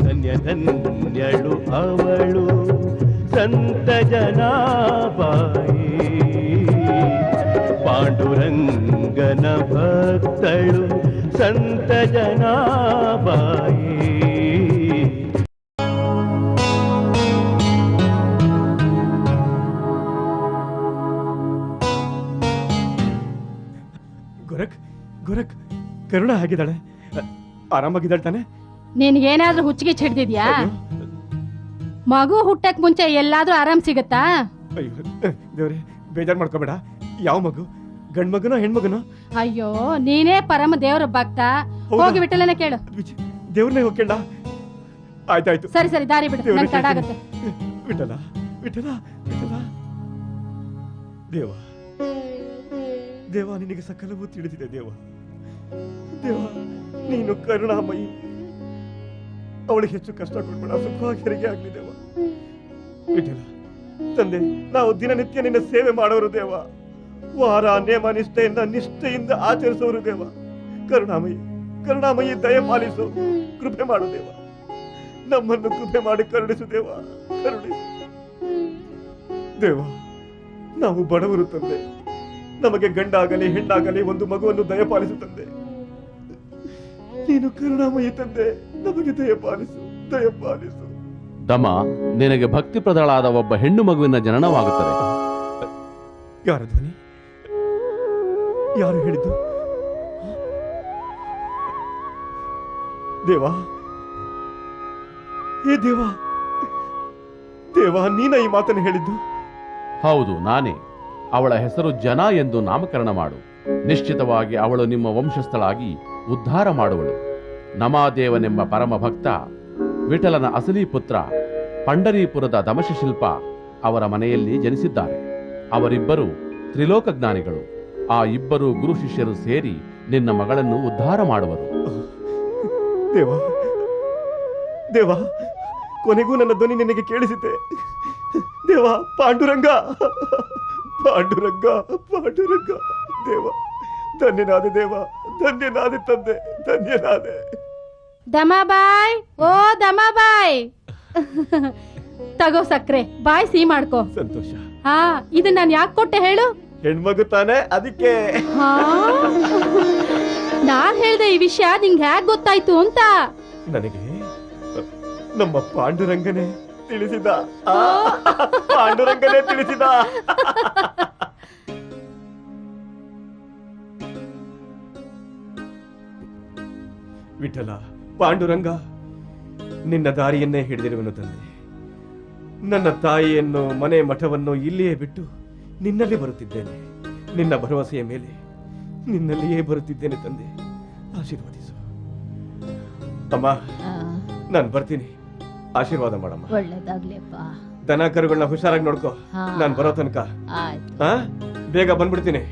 ಧನ್ಯ ಧನ್ಯಳು ಅವಳು ಸಂತ ಜನಾಬಾಯಿ ಪಾಂಡುರಂಗನ ಭಕ್ತಳು ಸಂತ ಜನಾಬಾಯಿ. ಗೊರಕ್ ಕರುಣ ಆಗಿದ್ದಾಳೆ, ಆರಾಮಾಗಿದ್ದಾಳೆ ತಾನೆ? ನಿನ್ಗೇನಾದ್ರೂ ಹುಚ್ಚಿಗೆ ಹಿಡ್ದಿದ್ಯಾ? ಮಗು ಹುಟ್ಟಕ್ ಮುಂಚೆ ಎಲ್ಲಾದ್ರೂ ಆರಾಮ್ ಸಿಗತ್ತಾ? ಅಯ್ಯೋ ದೇವ್ರೆ, ಬೇಜಾರ್ ಮಾಡ್ಕೋಬೇಡ. ಯಾವ ಮಗು, ಗಂಡ್ ಮಗುನೋ ಹೆಣ್ಮಗುನೋ? ಅಯ್ಯೋ ನೀನೇ ಪರಮ ದೇವ್ರ ಭಕ್ತ, ಹೋಗಿ ವಿಠಲನ ಕೇಳು. ದೇವ್ರನ್ನೇ ಹೋಗ್ಕೊಂಡ? ಆಯ್ತಾಯ್ತು, ಸರಿ ಸರಿ ದಾರಿ ಬಿಡು, ನನ್ ತಡ ಆಗತ್ತೆ. ವಿಠಲ ವಿಠಲ ವಿಠಲ. ದೇವ ದೇವ, ನಿನಗೆ ಸಕಲವೂ ತಿಳಿದಿದೆ ದೇವ. ದೇವ, ನೀನು ಕರುಣಾಮಯಿ, ಅವಳಿಗೆ ಹೆಚ್ಚು ಕಷ್ಟ ಕೊಡ್ಬೇಡ, ಸುಖವಾಗಿ ಹೆರಿಗೆ ಆಗ್ಲಿ ದೇವ. ವಿಠಲ ತಂದೆ, ನಾವು ದಿನನಿತ್ಯ ನಿನ್ನ ಸೇವೆ ಮಾಡೋರು ದೇವ, ವಾರ ನೇಮ ನಿಷ್ಠೆಯಿಂದ ಆಚರಿಸೋರು ದೇವ. ಕರುಣಾಮಯಿ ಕರುಣಾಮಯಿ, ದಯ ಪಾಲಿಸು, ಕೃಪೆ ಮಾಡು ದೇವ. ನಮ್ಮನ್ನು ಕೃಪೆ ಮಾಡಿ ಕರುಣಿಸು ದೇವ, ಕರುಣಿಸು ದೇವ. ನಾವು ಬಡವರು ತಂದೆ, ನಮಗೆ ಗಂಡಾಗಲಿ ಹೆಣ್ಣಾಗಲಿ ಒಂದು ಮಗುವನ್ನು ದಯಪಾಲಿಸು ತಂದೆ. ನೀನು ಕರುಣಾಮಯಿ ತಂದೆ, ನಮಗೆ ದಯಪಾಲಿಸು, ದಯಪಾಲಿಸು. ದಮ, ನಿನಗೆ ಭಕ್ತಿ ಪ್ರದಳಾದ ಒಬ್ಬ ಹೆಣ್ಣು ಮಗುವಿನ ಜನನವಾಗುತ್ತದೆ. ಯಾರ ಧ್ವನಿ? ಯಾರು ಹೇಳಿದ್ದು? ದೇವಾ, ಹೇ ದೇವಾ, ದೇವಾ, ನೀನ ಈ ಮಾತನ್ನು ಹೇಳಿದ್ದು? ಹೌದು, ನಾನೇ. ಅವಳ ಹೆಸರು ಜನ ಎಂದು ನಾಮಕರಣ ಮಾಡು. ನಿಶ್ಚಿತವಾಗಿ ಅವಳು ನಿಮ್ಮ ವಂಶಸ್ಥಳಾಗಿ ಉದ್ಧಾರ ಮಾಡುವಳು. ನಮಾದೇವನೆಂಬ ಪರಮ ಭಕ್ತ ವಿಠಲನ ಅಸಲಿ ಪುತ್ರ ಪಂಡರೀಪುರದ ದಮಶಶಿಲ್ಪ ಅವರ ಮನೆಯಲ್ಲಿ ಜನಿಸಿದ್ದಾರೆ. ಅವರಿಬ್ಬರು ತ್ರಿಲೋಕಜ್ಞಾನಿಗಳು. ಆ ಇಬ್ಬರು ಗುರು ಶಿಷ್ಯರು ಸೇರಿ ನಿನ್ನ ಮಗಳನ್ನು ಉದ್ಧಾರ ಮಾಡುವರು. ದೇವ ದೇವ, ಕೊನೆಗೂ ನನ್ನ ಧ್ವನಿ ನಿನಗೆ ಕೇಳಿಸಿತೆ ದೇವ. ಪಾಂಡುರಂಗ ಪಾಂಡುರಂಗ ಪಾಂಡುರಂಗ. ದೇವ, ಧನ್ಯನಾದೆ ದೇವ, ಧನ್ಯನಾದೆ ತಂದೆ, ಧನ್ಯನಾದೆ. ದಮಾಬಾಯ್, ಓ ದಮಾಬಾಯ್, ತಗೋ ಸಕ್ರೆ, ಬಾಯ್ ಸಿಹಿ ಮಾಡ್ಕೋ. ಸಂತೋಷ. ಹಾ, ಇದು ನಾನು ಯಾಕೆ ಕೊಟ್ಟೆ ಹೇಳು? ಹೆಣ್ಮಗು ತಾನೆ, ಅದಕ್ಕೆ. ನಾನ್ ಹೇಳ್ದೆ ಈ ವಿಷಯ ನಿಂಗೆ ಹ್ಯಾಕ್ ಗೊತ್ತಾಯ್ತು ಅಂತ? ನನಗೆ ನಮ್ಮ ಪಾಂಡುರಂಗನೇ ತಿಳಿಸಿದ. ಪಾಂಡುರಂಗನೇ ತಿಳಿಸಿದ. ವಿಠಲ, ಪಾಂಡುರಂಗ, ನಿನ್ನ ದಾರಿಯನ್ನೇ ಹಿಡಿದಿರುವನು ತಂದೆ. ನನ್ನ ತಾಯಿಯನ್ನು, ಮನೆ ಮಠವನ್ನು ಇಲ್ಲಿಯೇ ಬಿಟ್ಟು ನಿನ್ನಲ್ಲಿ ಬರುತ್ತಿದ್ದೇನೆ. ನಿನ್ನ ಭರವಸೆಯ ಮೇಲೆ ನಿನ್ನಲ್ಲಿಯೇ ಬರುತ್ತಿದ್ದೇನೆ ತಂದೆ, ಆಶೀರ್ವದಿಸು. ಅಮ್ಮ, ನಾನು ಬರ್ತೀನಿ, ಆಶೀರ್ವಾದ ಮಾಡಮ್ಮ. ಒಳ್ಳೇದಾಗ್ಲಿಪ್ಪ. ದನ ಕರುಗಳನ್ನ ಹುಷಾರಾಗಿ ನೋಡ್ಕೋ, ನಾನು ಬರೋ ತನಕ. ಬೇಗ ಬಂದ್ಬಿಡ್ತೀನಿ,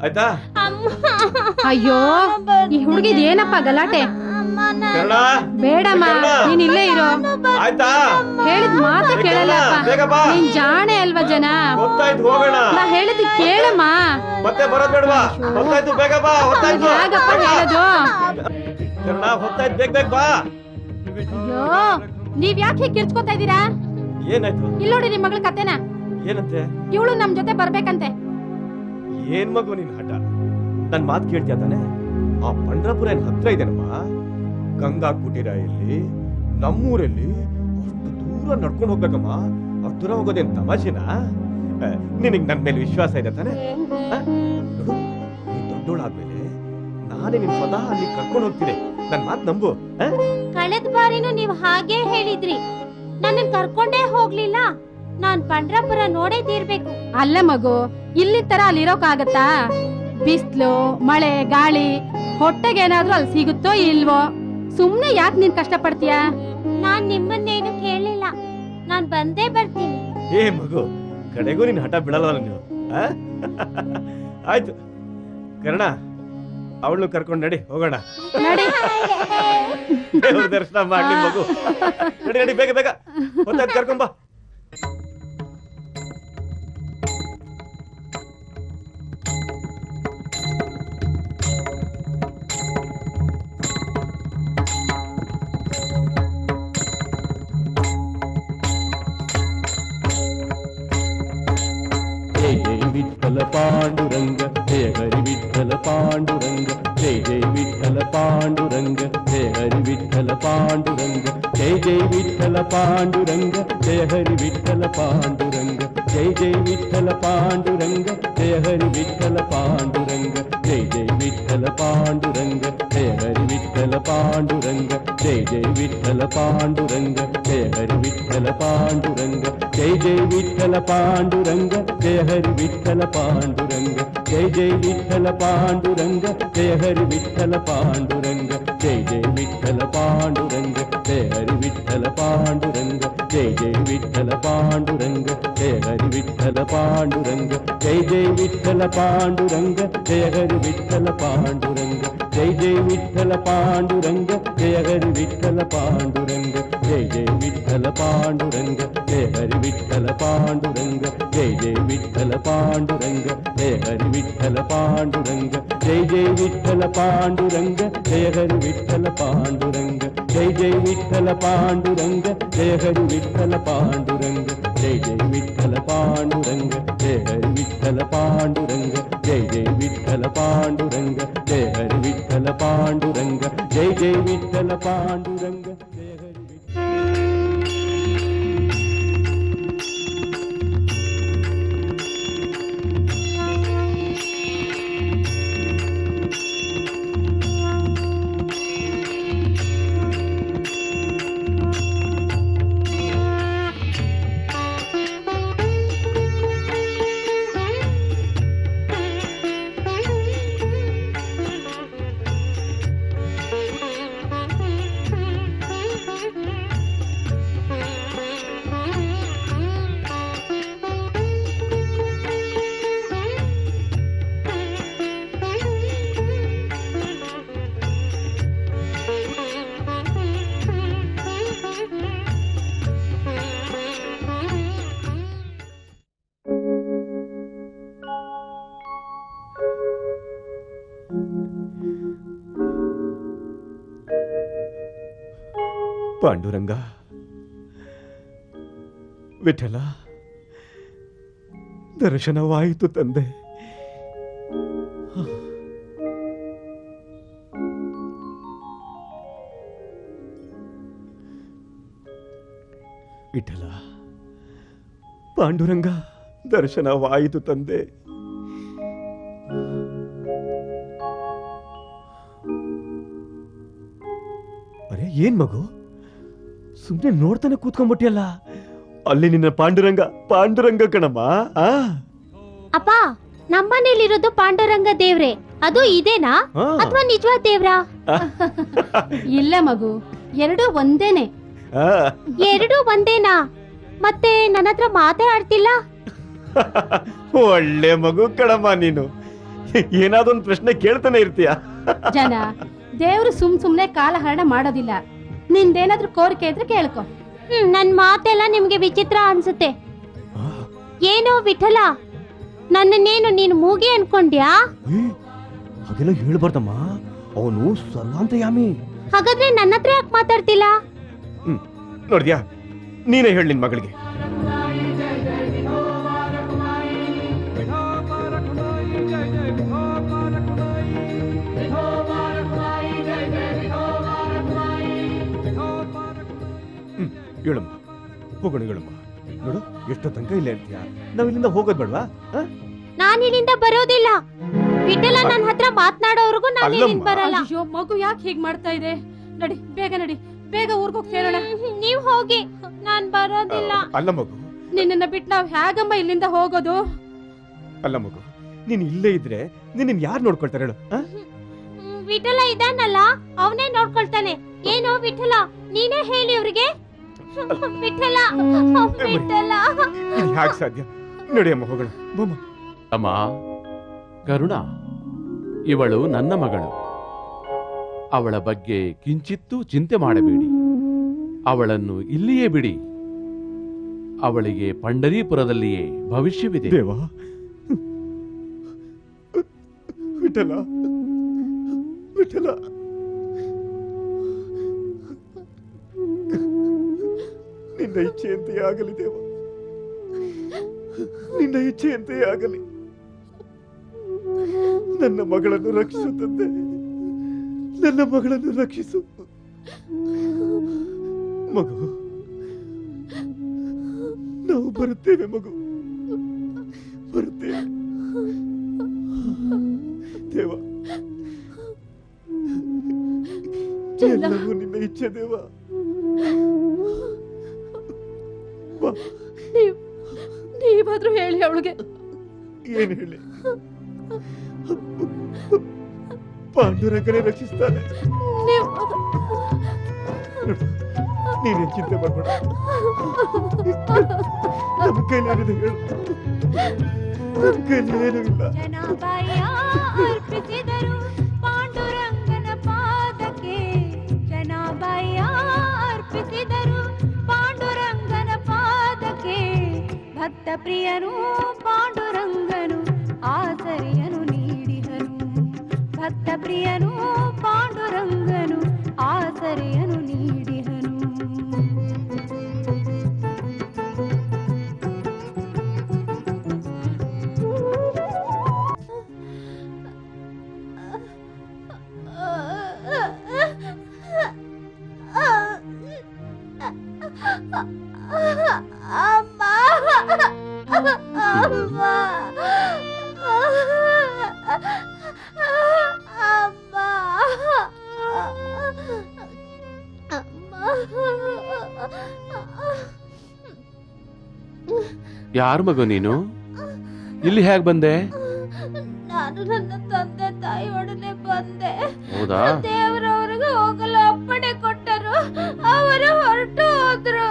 ಆಯ್ತಾ? ಅಯ್ಯೋ, ಈ ಹುಡುಗಿದ್ ಏನಪ್ಪ ಗಲಾಟೆ? ಬೇಡಮ್ಮ, ನೀನ್ ಇಲ್ಲೇ ಇರೋ. ಆಯ್ತಾ? ಹೇಳಿದ್ ಮಾತು ಕೇಳಲ್ಲಪ್ಪ. ನೀನ್ ಜಾಣೆ ಅಲ್ವಾ ಜನ? ನಾ ಹೇಳಿದ್ ಕೇಳಮ್ಮ. ಮತ್ತೆ ಬರೋದ್ ಬೇಡವಾ? ಹೊತ್ತಾಯ್ತು, ಬೇಗ ಬಾ. ಹೊತ್ತಾಯ್ತು, ಹೇಗಪ್ಪ ಹೇಳೋದು? ಹೊತ್ತಾಯ್ತು, ಬೇಗ ಬೇಗ ಬಾ. ಅಯ್ಯೋ, ನೀವ್ ಯಾಕೆ ಕಿರ್ಚ್ಕೊತಾ ಇದೀರಾ? ಏನಾಯ್ತು? ಇಲ್ಲಿ ನೋಡಿ ನಿಮ್ ಮಗಳ ಕತೆನ. ಏನಂತೆ? ಇವಳು ನಮ್ ಜೊತೆ ಬರ್ಬೇಕಂತೆ. ಏನ್ ಮಗು ನಿನ್ ಹಠ? ನನ್ ಮಾತು ಕೇಳ್ತೀಯ ತಾನೆ? ಆ ಪಂಡ್ರಾಪುರ ಏನ್ ಹತ್ರ ಇದೆನಮ್ಮ? ಗಂಗಾ ಕುಟೀರ ಇಲ್ಲಿ ನಮ್ಮೂರಲ್ಲಿ ಅಷ್ಟು ದೂರ ನಡ್ಕೊಂಡು ಹೋಗ್ಬೇಕಮ್ಮ. ಅಷ್ಟು ದೂರ ಹೋಗೋದೇನ್ ತಮಾಷೆನಾ? ನಿನಗ್ ನನ್ ಮೇಲೆ ವಿಶ್ವಾಸ ಇದೆ ತಾನೆ? ನೋಡು, ನೀನ್ ದೊಡ್ಡೋಳಾದ್ಮೇಲೆ ನಾನೇ ನಿನ್ ಸ್ವತಃ ಅಲ್ಲಿ ಕರ್ಕೊಂಡು ಹೋಗ್ತೀನಿ. ನನ್ ಮಾತು ನಂಬು. ಕಳೆದ ಬಾರಿನೂ ನೀವ್ ಹಾಗೆ ಹೇಳಿದ್ರಿ, ನನ್ನ ಕರ್ಕೊಂಡೇ ಹೋಗ್ಲಿಲ್ಲ. ನಾನ್ ಪಂಡ್ರಾಪುರ ನೋಡೇ ತೀರ್ಬೇಕು. ಅಲ್ಲ ಮಗು, ಇಲ್ಲಿ ತರ ಅಲ್ಲಿರೋಕಾಗತ್ತಾ? ಬಿಸ್ಲು, ಮಳೆ, ಗಾಳಿ, ಹೊಟ್ಟೆಗೆ ಏನಾದ್ರೂ ಅಲ್ಲಿ ಸಿಗುತ್ತೋ ಇಲ್ವೋ? ಸುಮ್ನೆ ಯಾಕೆ ನೀನ್ ಕಷ್ಟ ಪಡ್ತೀಯ? ನಾನ್ ನಿಮ್ಮನ್ನೇನು ಕೇಳಿಲ್ಲ, ನಾನ್ ಬಂದೇ ಬರ್ತೀನಿ. ಏ ಮಗು, ಕಡೆಗೂ ನಿನ್ ಹಠ ಬಿಡಲ್ವ ನೀವು? ಆಯ್ತು ಕರ್ಣ, ಅವಳನ್ನು ಕರ್ಕೊಂಡು ನಡಿ, ಹೋಗೋಣ. ದೇವ್ರ ದರ್ಶನ ಮಾಡ್ಲಿ ಮಗು. ನಡಿ ನಡಿ, ಬೇಗ ಬೇಗ ಹೊತ್ತಾಯ್ತು, ಕರ್ಕೊಂಬ. ಪಾಂಡುರಂಗ ಜಯ ಹರಿ ವಿಠಲ ಪಾಂಡುರಂಗ ಜಯ ಜಯ ವಿಠಲ ಪಾಂಡುರಂಗ ಜಯ ಹರಿ ವಿಠಲ ಪಾಂಡುರಂಗ ಜಯ ಜಯ ವಿಠಲ ಪಾಂಡುರಂಗ ಜಯ ಹರಿ ವಿಠಲ ಪಾಂಡುರಂಗ ಜಯ ಜಯ ವಿಠಲ ಪಾಂಡುರಂಗ ಜಯ ಹರಿ ವಿಠಲ ಪಾಂಡುರಂಗ ಜಯ ಜಯ ವಿಠಲ ಪಾಂಡುರಂಗ ಜಯ ಹರಿ ವಿಠಲ ಪಾಂಡುರಂಗ ಜಯ ಜಯ ವಿಠಲ ಪಾಂಡುರಂಗ ಜಯ ಹರಿ ವಿಠಲ ಪಾಂಡುರಂಗ ಜಯ ಜಯ ವಿಠಲ ಪಾಂಡುರಂಗ ಜಯ ಹರಿ ವಿಠಲ ಪಾಂಡುರಂಗ ಜಯ ಜಯ ವಿಠಲ ಪಾಂಡುರಂಗ ಜಯ ಹರಿ ವಿಠಲ ಪಾಂಡುರಂಗ ಜಯ ಜಯ ವಿಠಲ ಪಾಂಡುರಂಗ ಜಯ ಹರಿ ವಿಠಲ ಪಾಂಡುರಂಗ ಜಯ ಜಯ ವಿಠಲ ಪಾಂಡುರಂಗ ಜಯ ಹರಿ ವಿಠಲ ಪಾಂಡುರಂಗ ಜಯ ಜಯ ವಿಠಲ ಪಾಂಡುರಂಗ ಜಯ ಹರಿ ವಿಠಲ ಪಾಂಡುರಂಗ ಜಯ ಜಯ ವಿಠಲ ಪಾಂಡುರಂಗ ಜಯ ಹರಿ ವಿಠಲ ಪಾಂಡುರಂಗ ಜಯ ಜಯ ವಿಠಲ ಪಾಂಡುರಂಗ ಜಯ ಹರಿ ವಿಠಲ ಪಾಂಡುರಂಗ ಜಯ ಜಯ ವಿಠಲ ಪಾಂಡುರಂಗ ಜಯ ಹರಿ ವಿಠಲ ಪಾಂಡುರಂಗ ಜಯ ಜಯ ವಿಠಲ ಪಾಂಡುರಂಗ ಜಯ ಹರಿ ವಿಠಲ ಪಾಂಡುರಂಗ ಜಯ ಜಯ ವಿಠಲ ಪಾಂಡುರಂಗ ಜಯ ಹರಿ ವಿಠಲ ಪಾಂಡುರಂಗ ಜಯ ಜಯ ವಿಠಲ ಪಾಂಡುರಂಗ ಜಯ ಹರಿ ವಿಠಲ ಪಾಂಡುರಂಗ ಜಯ ಜಯ ವಿಠಲ ಪಾಂಡುರಂಗ ಜಯ ಹರಿ ವಿಠಲ ಪಾಂಡುರಂಗ ಜಯ ಜಯ ವಿಠಲ ಪಾಂಡುರಂಗ ಜಯ ಹರಿ ಪಾಂಡುರಂಗ ವಿಠಲ ದರ್ಶನವಾಯಿತು ತಂದೆ. ವಿಠಲ ಪಾಂಡುರಂಗ ದರ್ಶನವಾಯಿತು ತಂದೆ. ಅರೆ ಏನ್ ಮಗು, ಸುಮ್ನೆ ನೋಡ್ತಾನೆ ಕೂತ್ಕೊಂಡ್ಬಿಟ್ಟಿಯಲ್ಲ. ಅಲ್ಲಿ ನಿನ್ನ ಪಾಂಡುರಂಗ ಪಾಂಡುರಂಗ ಕಣಮ್ಮ. ಅಪ್ಪ, ನಮ್ಮನೇಲಿರೋದು ಪಾಂಡುರಂಗ ದೇವ್ರೆ, ಅದು ಇದೇನಾ ಅಥವಾ ನಿಜವಾದ ದೇವ್ರಾ? ಇಲ್ಲ ಮಗು, ಎರಡೂ ಒಂದೇನೆ. ಎರಡೂ ಒಂದೇನಾ? ಮತ್ತೆ ನನ್ನ ಹತ್ರ ಮಾತೇ ಆಡ್ತಿಲ್ಲ. ಒಳ್ಳೆ ಮಗು ಕಣಮ್ಮ ನೀನು. ಏನಾದೊಂದು ಪ್ರಶ್ನೆ ಕೇಳ್ತಾನೆ ಇರ್ತೀಯ. ಜನ ದೇವ್ರು ಸುಮ್ನೆ ಕಾಲಹರಣ ಮಾಡೋದಿಲ್ಲ. ನಿಂದೇನಾದ್ರೂ ಕೋರಿಕೆ ಇದ್ರೆ ಕೇಳ್ಕೊ. ನನ್ ಮಾತೆಲ್ಲ ನಿಮ್ಗೆ ವಿಚಿತ್ರ ಅನ್ಸುತ್ತೆ. ಏನೋ ವಿಠಲ, ನನ್ನನ್ನೇನು ನೀನು ಮೂಗಿ ಅನ್ಕೊಂಡ್ಯಾ? ಹಾಗೆಲ್ಲ ಹೇಳ್ಬಾರ್ದಮ್ಮ, ಅವನು ಸರ್ವಾಂತಯಾಮಿ. ಹಾಗಾದ್ರೆ ನನ್ನ ಹತ್ರ ಯಾಕೆ ಮಾತಾಡ್ತಿಲ್ಲ? ನೋಡ್ದ್ಯಾ, ನೀನೇ ಹೇಳಿ ನಿನ್ ಮಗಳಿಗೆ. ಹೇಳಮ್ಮ, ಹೋಗೋಣ ಹೇಳಮ್ಮ. ನೋಡು, ಎಷ್ಟೋ ತನಕ ಇಲ್ಲ ಇರ್ತೀಯ. ನಾವ್ ಇಲ್ಲಿಂದ ಹೋಗೋದ್ ಬೇಡವಾ? ನಾನು ಇಲ್ಲಿಂದ ಬರೋದಿಲ್ಲ. ವಿಠಲ ನನ್ನ ಹತ್ರ ಮಾತನಾಡೋವರೆಗೂ ನಾನು ಇಲ್ಲಿಂದ ಬರಲ್ಲ. ಅಯ್ಯೋ ಮಗು, ಯಾಕೆ ಹೀಗ್ ಮಾಡ್ತಾ ಇದೆ? ನಡಿ ಬೇಗ ನಡಿ, ಬೇಗ ಊರ್ಗೋಗಿ ಸೇರೋಣ. ನೀವ್ ಹೋಗಿ, ನಾನ್ ಬರೋದಿಲ್ಲ. ಅಲ್ಲ ಮಗು, ನಿನ್ನ ಬಿಟ್ಟು ನಾವ್ ಹೇಗಮ್ಮ ಇಲ್ಲಿಂದ ಹೋಗೋದು? ಅಲ್ಲ ಮಗು, ನೀನ್ ಇಲ್ಲೇ ಇದ್ರೆ ನಿನ್ನ ಯಾರು ನೋಡ್ಕೊಳ್ತಾರೆ ಹೇಳು? ವಿಠಲ ಇದಾನಲ್ಲ, ಅವನೇ ನೋಡ್ಕೊಳ್ತಾನೆ. ಏನೋ ವಿಠಲ, ನೀನೇ ಹೇಳಿ ಅವ್ರಿಗೆ. ವಿಠಲ ವಿಠಲ. ಯಾಕೆ ಸಾಧ್ಯ? ನೋಡಿ ಅಮ್ಮ, ಹೋಗೋಣ ಬಮ್ಮ. ಅಮ್ಮ ಕರುಣ, ಇವಳು ನನ್ನ ಮಗಳು. ಅವಳ ಬಗ್ಗೆ ಕಿಂಚಿತ್ತೂ ಚಿಂತೆ ಮಾಡಬೇಡಿ. ಅವಳನ್ನು ಇಲ್ಲಿಯೇ ಬಿಡಿ. ಅವಳಿಗೆ ಪಂಡರೀಪುರದಲ್ಲಿಯೇ ಭವಿಷ್ಯವಿದೆ. ದೇವಾ, ವಿಠಲ ವಿಠಲ, ನಿನ್ನ ಇಚ್ಛೆಯಂತೆಯೇ ಆಗಲಿ ದೇವ, ನಿನ್ನ ಇಚ್ಛೆಯಂತೆಯೇ ಆಗಲಿ. ನನ್ನ ಮಗಳನ್ನು ರಕ್ಷಿಸು ತಂದೆ, ನನ್ನ ಮಗಳನ್ನು ರಕ್ಷಿಸು. ಮಗು, ನಾವು ಬರುತ್ತೇವೆ ಮಗು, ಬರುತ್ತೇವೆ. ದೇವ, ಎಲ್ಲವೂ ನಿನ್ನ ಇಚ್ಛೆ ದೇವ. ಬಾ. ನೀವಾದ್ರೂ ಹೇಳಿ ಅವಳಿಗೆ. ಏನ್ ಹೇಳಿ? ಪಾಂಡುರಂಗನೇ ರಕ್ಷಿಸ್ತಾನೆ. ನೀನೇನ್ ಚಿಂತೆ ಮಾಡ್ಬೇಡ, ನಮ್ಮ ಕೈಲೇನಿದೆ ಹೇಳು, ನಮ್ಮ ಕೈಲೇನೂ ಇಲ್ಲ. ಜನಾಭಯ ಅರ್ಪಿಸಿದರು ಪಾಂಡುರಂಗನ ಪಾದಕ್ಕೆ, ಜನಾಭಯ ಅರ್ಪಿಸಿದರು ಪಾಂಡುರಂಗನ ಪಾದಕ್ಕೆ. ಭಕ್ತ ಪ್ರಿಯನು ಪಾಂಡುರಂಗನು ಆಸರೆಯನು ನೀಡಿಹನು, ಭಕ್ತ ಪ್ರಿಯನು ಪಾಂಡುರಂಗನು ಆಸರೆಯನು ನೀಡಿಹನು. ಯಾರು ಮಗು ನೀನು? ಇಲ್ಲಿ ಹೇಗ್ ಬಂದೆ? ನಾನು ನನ್ನ ತಂದೆ ತಾಯಿಯೊಡನೆ ಬಂದೆ. ಹೌದಾ? ದೇವರವರಿಗೆ ಹೋಗಲು ಅಪ್ಪಣೆ ಕೊಟ್ಟರು, ಅವರು ಹೊರಟು ಹೋದ್ರು.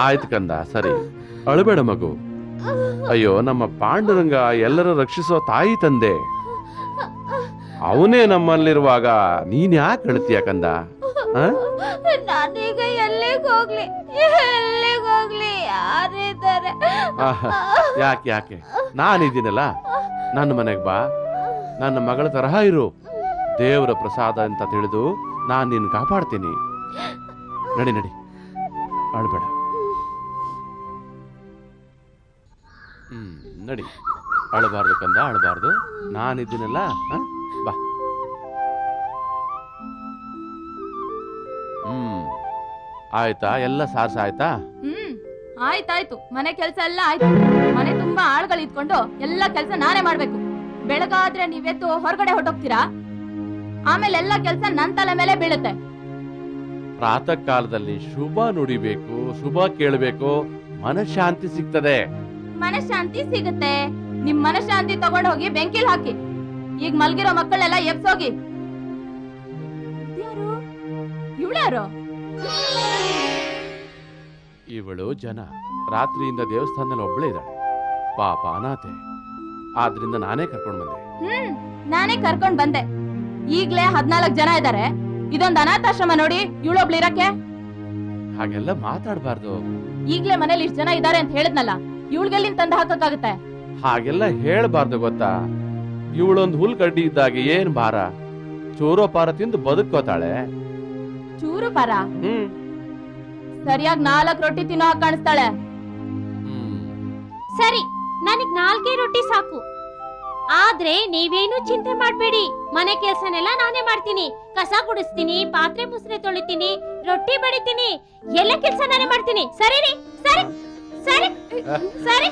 ಆಯ್ತು ಕಂದ, ಸರಿ, ಅಳಬೇಡ ಮಗು. ಅಯ್ಯೋ, ನಮ್ಮ ಪಾಂಡುರಂಗ ಎಲ್ಲರೂ ರಕ್ಷಿಸೋ ತಾಯಿ ತಂದೆ. ಅವನೇ ನಮ್ಮಲ್ಲಿರುವಾಗ ನೀನ್ ಯಾಕೆ ಅಳ್ತೀಯ ಕಂದ? ನಾನೀಗ ಎಲ್ಲಿಗೆ ಹೋಗ್ಲಿ, ಯಾರಿದ್ದಾರೆ? ಯಾಕೆ ಯಾಕೆ ನಾನಿದ್ದೀನಲ್ಲ, ನನ್ನ ಮನೆಗೆ ಬಾ, ನನ್ನ ಮಗಳ ತರಹ ಇರು. ದೇವರ ಪ್ರಸಾದ ಅಂತ ತಿಳಿದು ನಾನು ನಿನ್ನ ಕಾಪಾಡ್ತೀನಿ. ನಡಿ ನಡಿ, ಅಳ್ಬೇಡ. ನಡಿ, ಅಳಬಾರ್ದು ಕಂದ, ಅಳಬಾರ್ದು. ನಾನಿದ್ದೀನಲ್ಲ, ಬಾ. ಆಯ್ತಾ? ಎಲ್ಲ ಸಾರ್ಸ ಆಯ್ತಾ? ಆಯ್ತಾಯ್ತು, ಮನೆ ಕೆಲ್ಸ ಎಲ್ಲ ಆಯ್ತು. ಮನೆ ತುಂಬಾ ಆಳ್ಗಳು ಇದ್ಕೊಂಡು ಎಲ್ಲ ಕೆಲ್ಸ ನಾನೇ ಮಾಡ್ಬೇಕು. ಬೆಳಗಾದ್ರೆ ನೀವೆತ್ತು ಹೊರಗಡೆ ಹೊರಟೋಗ್ತೀರಾ, ಆಮೇಲೆ ಎಲ್ಲ ಕೆಲ್ಸ ನನ್ ತಲೆ ಮೇಲೆ ಬೀಳುತ್ತೆ. ಪ್ರಾತಃ ಕಾಲದಲ್ಲಿ ಶುಭ ನುಡಿಬೇಕು, ಶುಭ ಕೇಳಬೇಕು, ಮನಃಶಾಂತಿ ಸಿಗ್ತದೆ. ಮನಃಶಾಂತಿ ಸಿಗುತ್ತೆ. ನಿಮ್ ಮನಃಶಾಂತಿ ತಗೊಂಡ್ ಹೋಗಿ ಬೆಂಕಿಲ್ ಹಾಕಿ. ಈಗ ಮಲ್ಗಿರೋ ಮಕ್ಕಳೆಲ್ಲ ಎಬ್ಸೋಗಿ. ಇವಳ್ಯಾರು? ಇವಳು ಜನ. ರಾತ್ರಿಯಿಂದ ದೇವಸ್ಥಾನದಲ್ಲಿ ಒಬ್ಬಳೇ ಇದ್ದಾಳೆ, ಪಾಪ ಅನಾಥೆ. ಆದ್ರಿಂದ ನಾನೇ ಕರ್ಕೊಂಡ್ ಬಂದೆ. ನಾನೇ ಕರ್ಕೊಂಡ್ ಬಂದೆ. ಈಗ್ಲೇ 14 ಜನ ಇದ್ದಾರೆ. ಇದೊಂದು ಅನಾಥಾಶ್ರಮ ನೋಡಿ, ಇವಳೊಬ್ಳು ಇರಕ್ಕೆ. ಹಾಗೆಲ್ಲ ಮಾತಾಡ್ಬಾರ್ದು. ಈಗ್ಲೇ ಮನೇಲಿ ಇಷ್ಟ ಜನ ಇದಾರೆ ಅಂತ ಹೇಳಿದ್ನಲ್ಲ, ಇವಳಿಗೆಲ್ಲಿಂದ ತಂದು ಹಾಕಕ್ಕಾಗತ್ತೆ? ಹಾಗೆಲ್ಲ ಹೇಳ್ಬಾರ್ದು ಗೊತ್ತಾ? ಇವಳೊಂದು ಹುಲ್ ಕಡ್ಡಿ ಇದ್ದಾಗೆ ಏನ್ ಭಾರ. ಚೂರೋ ಪಾರ ತಿಂದು ಬದುಕೋತಾಳೆ. ಚೂರು ಪಾರ? ಸರಿಯಾಗಿ 4 ರೊಟ್ಟಿ ತಿನ್ನೋ ಹಾಗೆ ಕಾಣಿಸ್ತಾಳೆ. ಸರಿ, ನನಗ್ 4 ರೊಟ್ಟಿ ಸಾಕು. ಆದ್ರೆ ನೀವೇನು ಚಿಂತೆ ಮಾಡ್ಬೇಡಿ, ಮನೆ ಕೆಲ್ಸನೆಲ್ಲ ನಾನೇ ಮಾಡ್ತೀನಿ. ಕಸ ಗುಡಿಸ್ತೀನಿ, ಪಾತ್ರೆ ಮುಸ್ರೆ ತೊಳಿತೀನಿ, ರೊಟ್ಟಿ ಬಡಿತೀನಿ, ಎಲ್ಲ ಕೆಲ್ಸ ನಾನೇ ಮಾಡ್ತೀನಿ. ಸರಿ ರೀ? ಸರಿ ಸರಿ ಸರಿ ಸರಿ.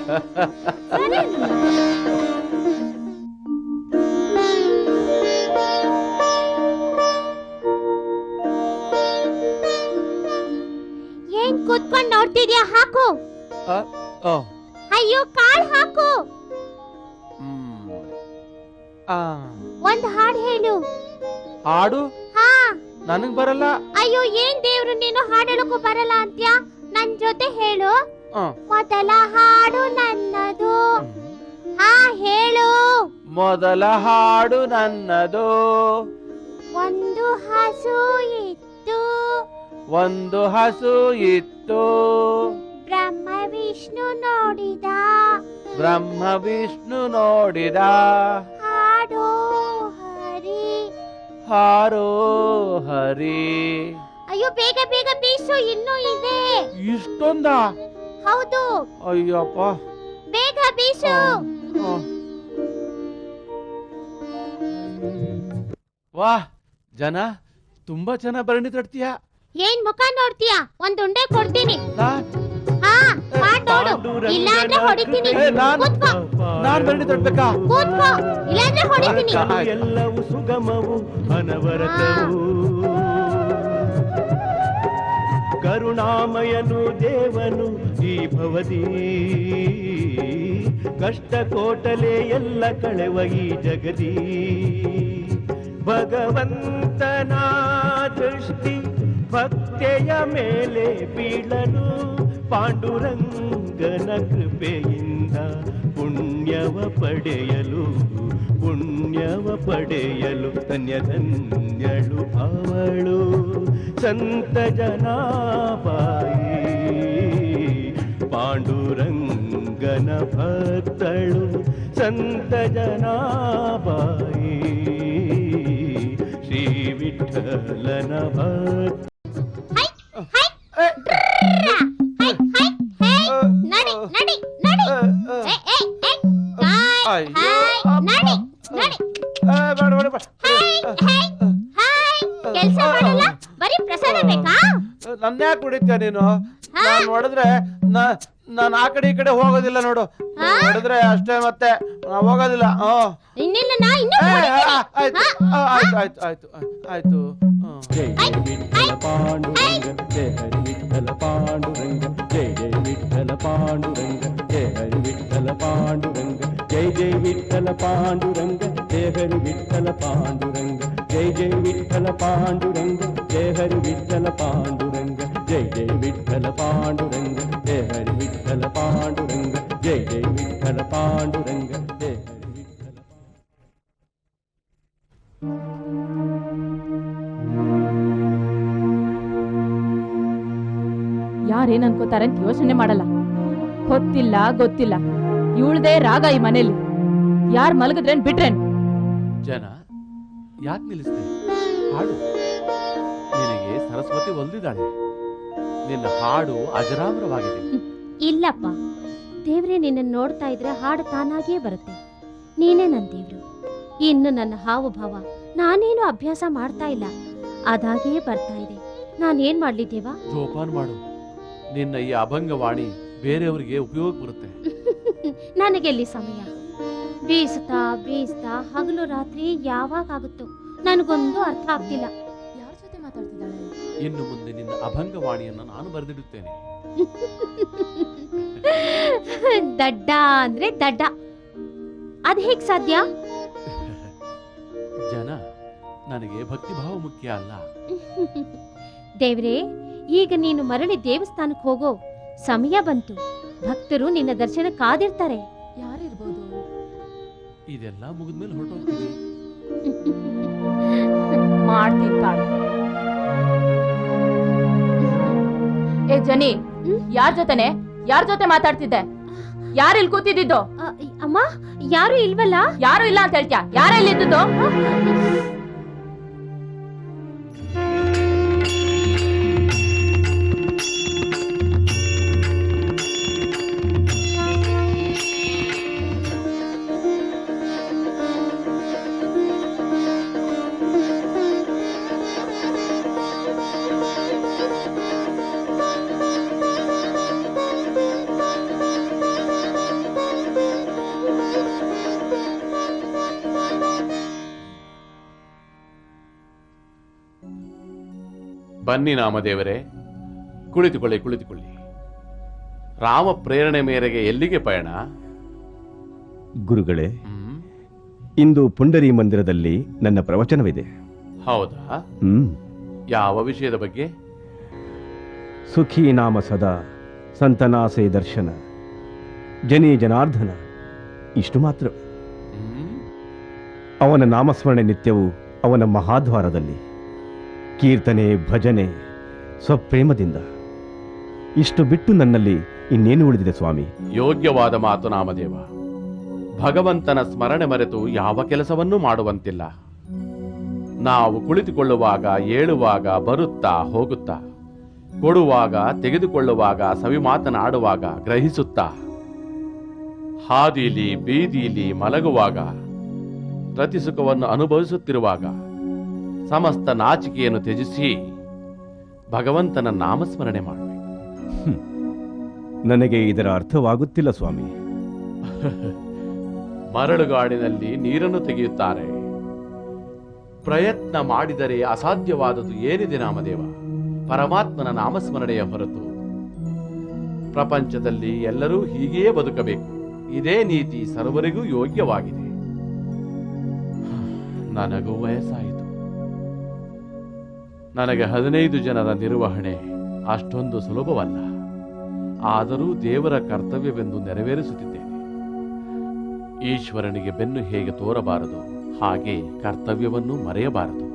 ಏನ್ ಕೂತ್ಕೊಂಡ್ ನೋಡ್ತಿದ್ಯಾ? ಹಾಕು. ಅಯ್ಯೋ, ಕಾಳ್ ಹಾಕು. ಒಂದ್ ಹಾಡ್ ಹೇಳು. ಹಾಡು? ಹಾ. ನನಗ್ ಬರಲ್ಲ. ಅಯ್ಯೋ, ಏನ್ ದೇವ್ರು ನೀನು ಹಾಡಲಕ್ಕೂ ಬರಲ್ಲ ಅಂತ್ಯಾ? ನನ್ ಜೊತೆ ಹೇಳು. ಮೊದಲ ಹಾಡು ನನ್ನದು. ಹಾ, ಹೇಳು. ಮೊದಲ ಹಾಡು ನನ್ನದು. ಒಂದು ಹಸು ಇತ್ತು, ಒಂದು ಹಸು ಇತ್ತು, ಬ್ರಹ್ಮ ವಿಷ್ಣು ನೋಡಿದ, ಬ್ರಹ್ಮ ವಿಷ್ಣು ನೋಡಿದ, ಹಾಡೋ ಹರಿ, ಹಾರೋ ಹರಿ. ಅಯ್ಯೋ, ಬೇಗ ಬೇಗ ಬೀಸು, ಇನ್ನೂ ಇದೆ. ಇಷ್ಟೊಂದ? ಹೌದು. ಅಯ್ಯಪ್ಪ, ಬೇಗ ಬೀಸು. ವಾ ಜನ ತುಂಬಾ ಚೆನ್ನಾಗಿ ಭರಣಿ ತಡ್ತೀಯ. ಏನ್ ಮುಖ ನೋಡ್ತೀಯ? ಒಂದ್ ಉಂಡೆ ಕೊಡ್ತೀನಿ. ನಾನ್ ಹಾ ಮಾಡ್ ನೋಡು, ಇಲ್ಲಾಂದ್ರೆ ಹೊಡಿತೀನಿ. ಕೂತ್ಕೋ, ನಾನ್ ಭರಣಿ ತಡ್ಬೇಕಾ? ಕೂತ್ಕೋ, ಇಲ್ಲಾಂದ್ರೆ ಹೊಡಿತೀನಿ. ಎಲ್ಲವೂ ಸುಗಮವು ಅನವರತವು, ಕರುಣಾಮಯನು ದೇವನು ಈ ಭವದಿ, ಕಷ್ಟ ಕೋಟಲೆ ಎಲ್ಲ ಕಳೆವ ಈ ಜಗದಿ, ಭಗವಂತನ ದೃಷ್ಟಿ ಭಕ್ತೆಯ ಮೇಲೆ ಬೀಳಲು, ಪಾಂಡುರಂಗನ ಕೃಪೆಯಿಂದ ಪುಣ್ಯವ ಪಡೆಯಲು, ಪುಣ್ಯವ ಪಡೆಯಲು ಧನ್ಯ ಧನ್ಯಳು ಅವಳು ಸಂತ ಜನಾಬಾಯಿ, ಪಾಂಡುರಂಗನ ಭಕ್ತಳು ಸಂತ ಜನಾಬಾಯಿ, ಶ್ರೀ ವಿಠಲನ ಭಕ್ತ. ನಡಿ ನಡಿ ನಡಿ, ಕೆಲ್ಸ ಮಾಡಲ್ಲ, ಬರೀ ಪ್ರಸಾದ ಬೇಕಾ? ನನ್ನೇ ಕುಡಿತೀಯ ನೀನು? ನಾನ್ ನೋಡಿದ್ರೆ ನಾನು ಆ ಕಡೆ ಈ ಕಡೆ ಹೋಗೋದಿಲ್ಲ ನೋಡು, ನೋಡಿದ್ರೆ ಅಷ್ಟೇ, ಮತ್ತೆ ಹೋಗೋದಿಲ್ಲ. ಇನ್ನಿಲ್ಲ, ನಾ ಇನ್ನೂ ಆಯ್ತು ಆಯ್ತು ಆಯ್ತು ಆಯ್ತು. ಜಯ ಜಯ ವಿಠಲ ಪಾಂಡುರಂಗ, ಜಯ ಹರಿ ವಿಠಲ ಪಾಂಡುರಂಗ, ಜಯ ಜಯ ವಿಠಲ ಪಾಂಡುರಂಗ, ಜಯ ಹರಿ ವಿಠಲ ಪಾಂಡುರಂಗ, ಜಯ ಜಯ ವಿಠಲ ಪಾಂಡುರಂಗ, ಜಯ ಹರಿ ವಿಠಲ ಪಾಂಡುರಂಗ, ಜಯ ಜಯ ವಿಠಲ ಪಾಂಡುರಂಗ, ಜಯ ಹರಿ ವಿಠಲ ಪಾಂಡುರಂಗ, ಜಯ ಜಯ ವಿಠಲ ಪಾಂಡುರಂಗ, ಜಯ ಹರಿ ವಿಠಲ ಪಾಂಡುರಂಗ, ಜಯ ಜಯ ವಿಠಲ ಪಾಂಡುರಂಗ, ಜಯ ಹರಿ ವಿಠಲ. ಯಾರೇನ್ ಅನ್ಕೋತಾರೆ ಅಂತ ಯೋಚನೆ ಮಾಡಲ್ಲ. ಗೊತ್ತಿಲ್ಲ ಗೊತ್ತಿಲ್ಲ, ಇವಳ್ದೇ ರಾಗ ಈ ಮನೇಲಿ. ಯಾರ್ ಮಲಗಿದ್ರೇನ್ ಬಿಟ್ರೇನ್? ಜನ ಯಾಕೆ ನಿಲ್ಲಿಸ್ತೆ? ಹಾಡು. ನಿನಗೆ ಸರಸ್ವತಿ ಒಲ್ದಿದ್ದಾಳೆ, ನಿನ್ನ ಹಾಡು ಅಜರಾಮರವಾಗಿದೆ. ಇಲ್ಲಪ್ಪ, ದೇವ್ರೆ ನಿನ್ನ ನೋಡ್ತಾ ಇದ್ರೆ ಹಾಡು ತಾನಾಗಿಯೇ ಬರುತ್ತೆ. ನೀನೇ ನನ್ನ ದೇವ್ರು. ಇನ್ನು ನನ್ನ ಹಾವು ಭಾವ ನಾನೇನು ಅಭ್ಯಾಸ ಮಾಡ್ತಾ ಇಲ್ಲ, ಅದಾಗಿಯೇ ಬರ್ತಾ ಇದೆ. ನಾನೇನ್ ಮಾಡ್ಲಿ ದೇವ? ಜೋಪಾನ ಮಾಡು, ನಿನ್ನ ಈ ಅಭಂಗವಾಣಿ ಬೇರೆಯವರಿಗೆ ಉಪಯೋಗ ಬರುತ್ತೆ. ನನಗೆಲ್ಲಿ ಸಮಯ? ಬೀಸ್ತಾ ಬೀಸ್ತಾ ಹಗಲು ರಾತ್ರಿ ಯಾವಾಗ ಆಗುತ್ತೋ ನನಗೊಂದು ಅರ್ಥ ಆಗ್ತಿಲ್ಲ. ಯಾರ ಜೊತೆ ಮಾತಾಡ್ತಿದ್ದಾಳೆ? ಇನ್ನು ಮುಂದೆ ನಿನ್ನ ಅಭಂಗವಾಣಿಯನ್ನು ನಾನು ಬರೆದಿಡುತ್ತೇನೆ. ದಡ್ಡ ಅಂದ್ರೆ ದಡ್ಡ, ಅದ್ ಹೇಗ್ ಸಾಧ್ಯ? ಜನ, ನನಗೆ ಭಕ್ತಿಭಾವ ಮುಖ್ಯ ಅಲ್ಲ. ದೇವ್ರೇ, ಈಗ ನೀನು ಮರಳಿ ದೇವಸ್ಥಾನಕ್ಕೆ ಹೋಗೋ ಸಮಯ ಬಂತು. ಭಕ್ತರು ನಿನ್ನ ದರ್ಶನ ಕಾದಿರ್ತಾರೆ. ಯಾರಿರ್ಬೋದು? ಇದೆಲ್ಲ ಮುಗಿದ್ಮೇಲೆ ಹೊರಟೋಗ್ತೀನಿ. ಮಾಡ್ತೀನಿ ಕಾಳು. ಏ ಜನಿ, ಯಾರ ಜೊತೆ ಮಾತಾಡ್ತಿದ್ದೆ? ಯಾರು ಇಲ್ಲಿ ಕೂತಿದ್ದು? ಅಮ್ಮ, ಯಾರು ಇಲ್ವಲ್ಲ? ಯಾರು ಇಲ್ಲ ಅಂತ ಹೇಳ್ತೀಯ? ಯಾರ ಇಲ್ಲಿ ಇದ್ದು? ಬನ್ನಿ ನಾಮದೇವರೇ, ಕುಳಿತುಕೊಳ್ಳಿ ಕುಳಿತುಕೊಳ್ಳಿ. ರಾಮ ಪ್ರೇರಣೆ ಮೇರೆಗೆ ಎಲ್ಲಿಗೆ ಪಯಣ? ಗುರುಗಳೇ, ಇಂದು ಪುಂಡರಿ ಮಂದಿರದಲ್ಲಿ ನನ್ನ ಪ್ರವಚನವಿದೆ. ಹೌದಾ? ಯಾವ ವಿಷಯದ ಬಗ್ಗೆ? ಸುಖೀ ನಾಮ ಸದಾ ಸಂತನಾಸೆ ದರ್ಶನ, ಜನಿ ಜನಾರ್ದನ, ಇಷ್ಟು ಮಾತ್ರ. ಅವನ ನಾಮಸ್ಮರಣೆ ನಿತ್ಯವೂ ಅವನ ಮಹಾದ್ವಾರದಲ್ಲಿ, ಕೀರ್ತನೆ ಭಜನೆ ಸ್ವಪ್ರೇಮದಿಂದ. ಇಷ್ಟು ಬಿಟ್ಟು ನನ್ನಲ್ಲಿ ಇನ್ನೇನು ಉಳಿದಿದೆ ಸ್ವಾಮಿ? ಯೋಗ್ಯವಾದ ಮಾತು ನಾಮದೇವ. ಭಗವಂತನ ಸ್ಮರಣೆ ಮರೆತು ಯಾವ ಕೆಲಸವನ್ನೂ ಮಾಡುವಂತಿಲ್ಲ. ನಾವು ಕುಳಿತುಕೊಳ್ಳುವಾಗ, ಏಳುವಾಗ, ಬರುತ್ತಾ ಹೋಗುತ್ತಾ, ಕೊಡುವಾಗ, ತೆಗೆದುಕೊಳ್ಳುವಾಗ, ಸವಿ ಮಾತನಾಡುವಾಗ, ಗ್ರಹಿಸುತ್ತಾ, ಹಾದಿಲಿ ಬೀದಿಲಿ ಮಲಗುವಾಗ, ಪ್ರತಿ ಸುಖವನ್ನು ಅನುಭವಿಸುತ್ತಿರುವಾಗ ಸಮಸ್ತ ನಾಚಿಕೆಯನ್ನು ತ್ಯಜಿಸಿ ಭಗವಂತನ ನಾಮಸ್ಮರಣೆ ಮಾಡಬೇಕು. ನನಗೆ ಇದರ ಅರ್ಥವಾಗುತ್ತಿಲ್ಲ ಸ್ವಾಮಿ. ಮರಳುಗಾಡಿನಲ್ಲಿ ನೀರನ್ನು ತೆಗೆಯುತ್ತಾರೆ. ಪ್ರಯತ್ನ ಮಾಡಿದರೆ ಅಸಾಧ್ಯವಾದದ್ದು ಏನಿದೆ ನಾಮದೇವ? ಪರಮಾತ್ಮನ ನಾಮಸ್ಮರಣೆಯ ಹೊರತು. ಪ್ರಪಂಚದಲ್ಲಿ ಎಲ್ಲರೂ ಹೀಗೆಯೇ ಬದುಕಬೇಕು. ಇದೇ ನೀತಿ ಸರ್ವರಿಗೂ ಯೋಗ್ಯವಾಗಿದೆ. ನನಗೂ ವಯಸ್ಸಾಯಿತು. ನನಗೆ 15 ಜನರ ನಿರ್ವಹಣೆ ಅಷ್ಟೊಂದು ಸುಲಭವಲ್ಲ. ಆದರೂ ದೇವರ ಕರ್ತವ್ಯವೆಂದು ನೆರವೇರಿಸುತ್ತಿದ್ದೇನೆ. ಈಶ್ವರನಿಗೆ ಬೆನ್ನು ಹೇಗೆ ತೋರಬಾರದು, ಹಾಗೆ ಕರ್ತವ್ಯವನ್ನು ಮರೆಯಬಾರದು.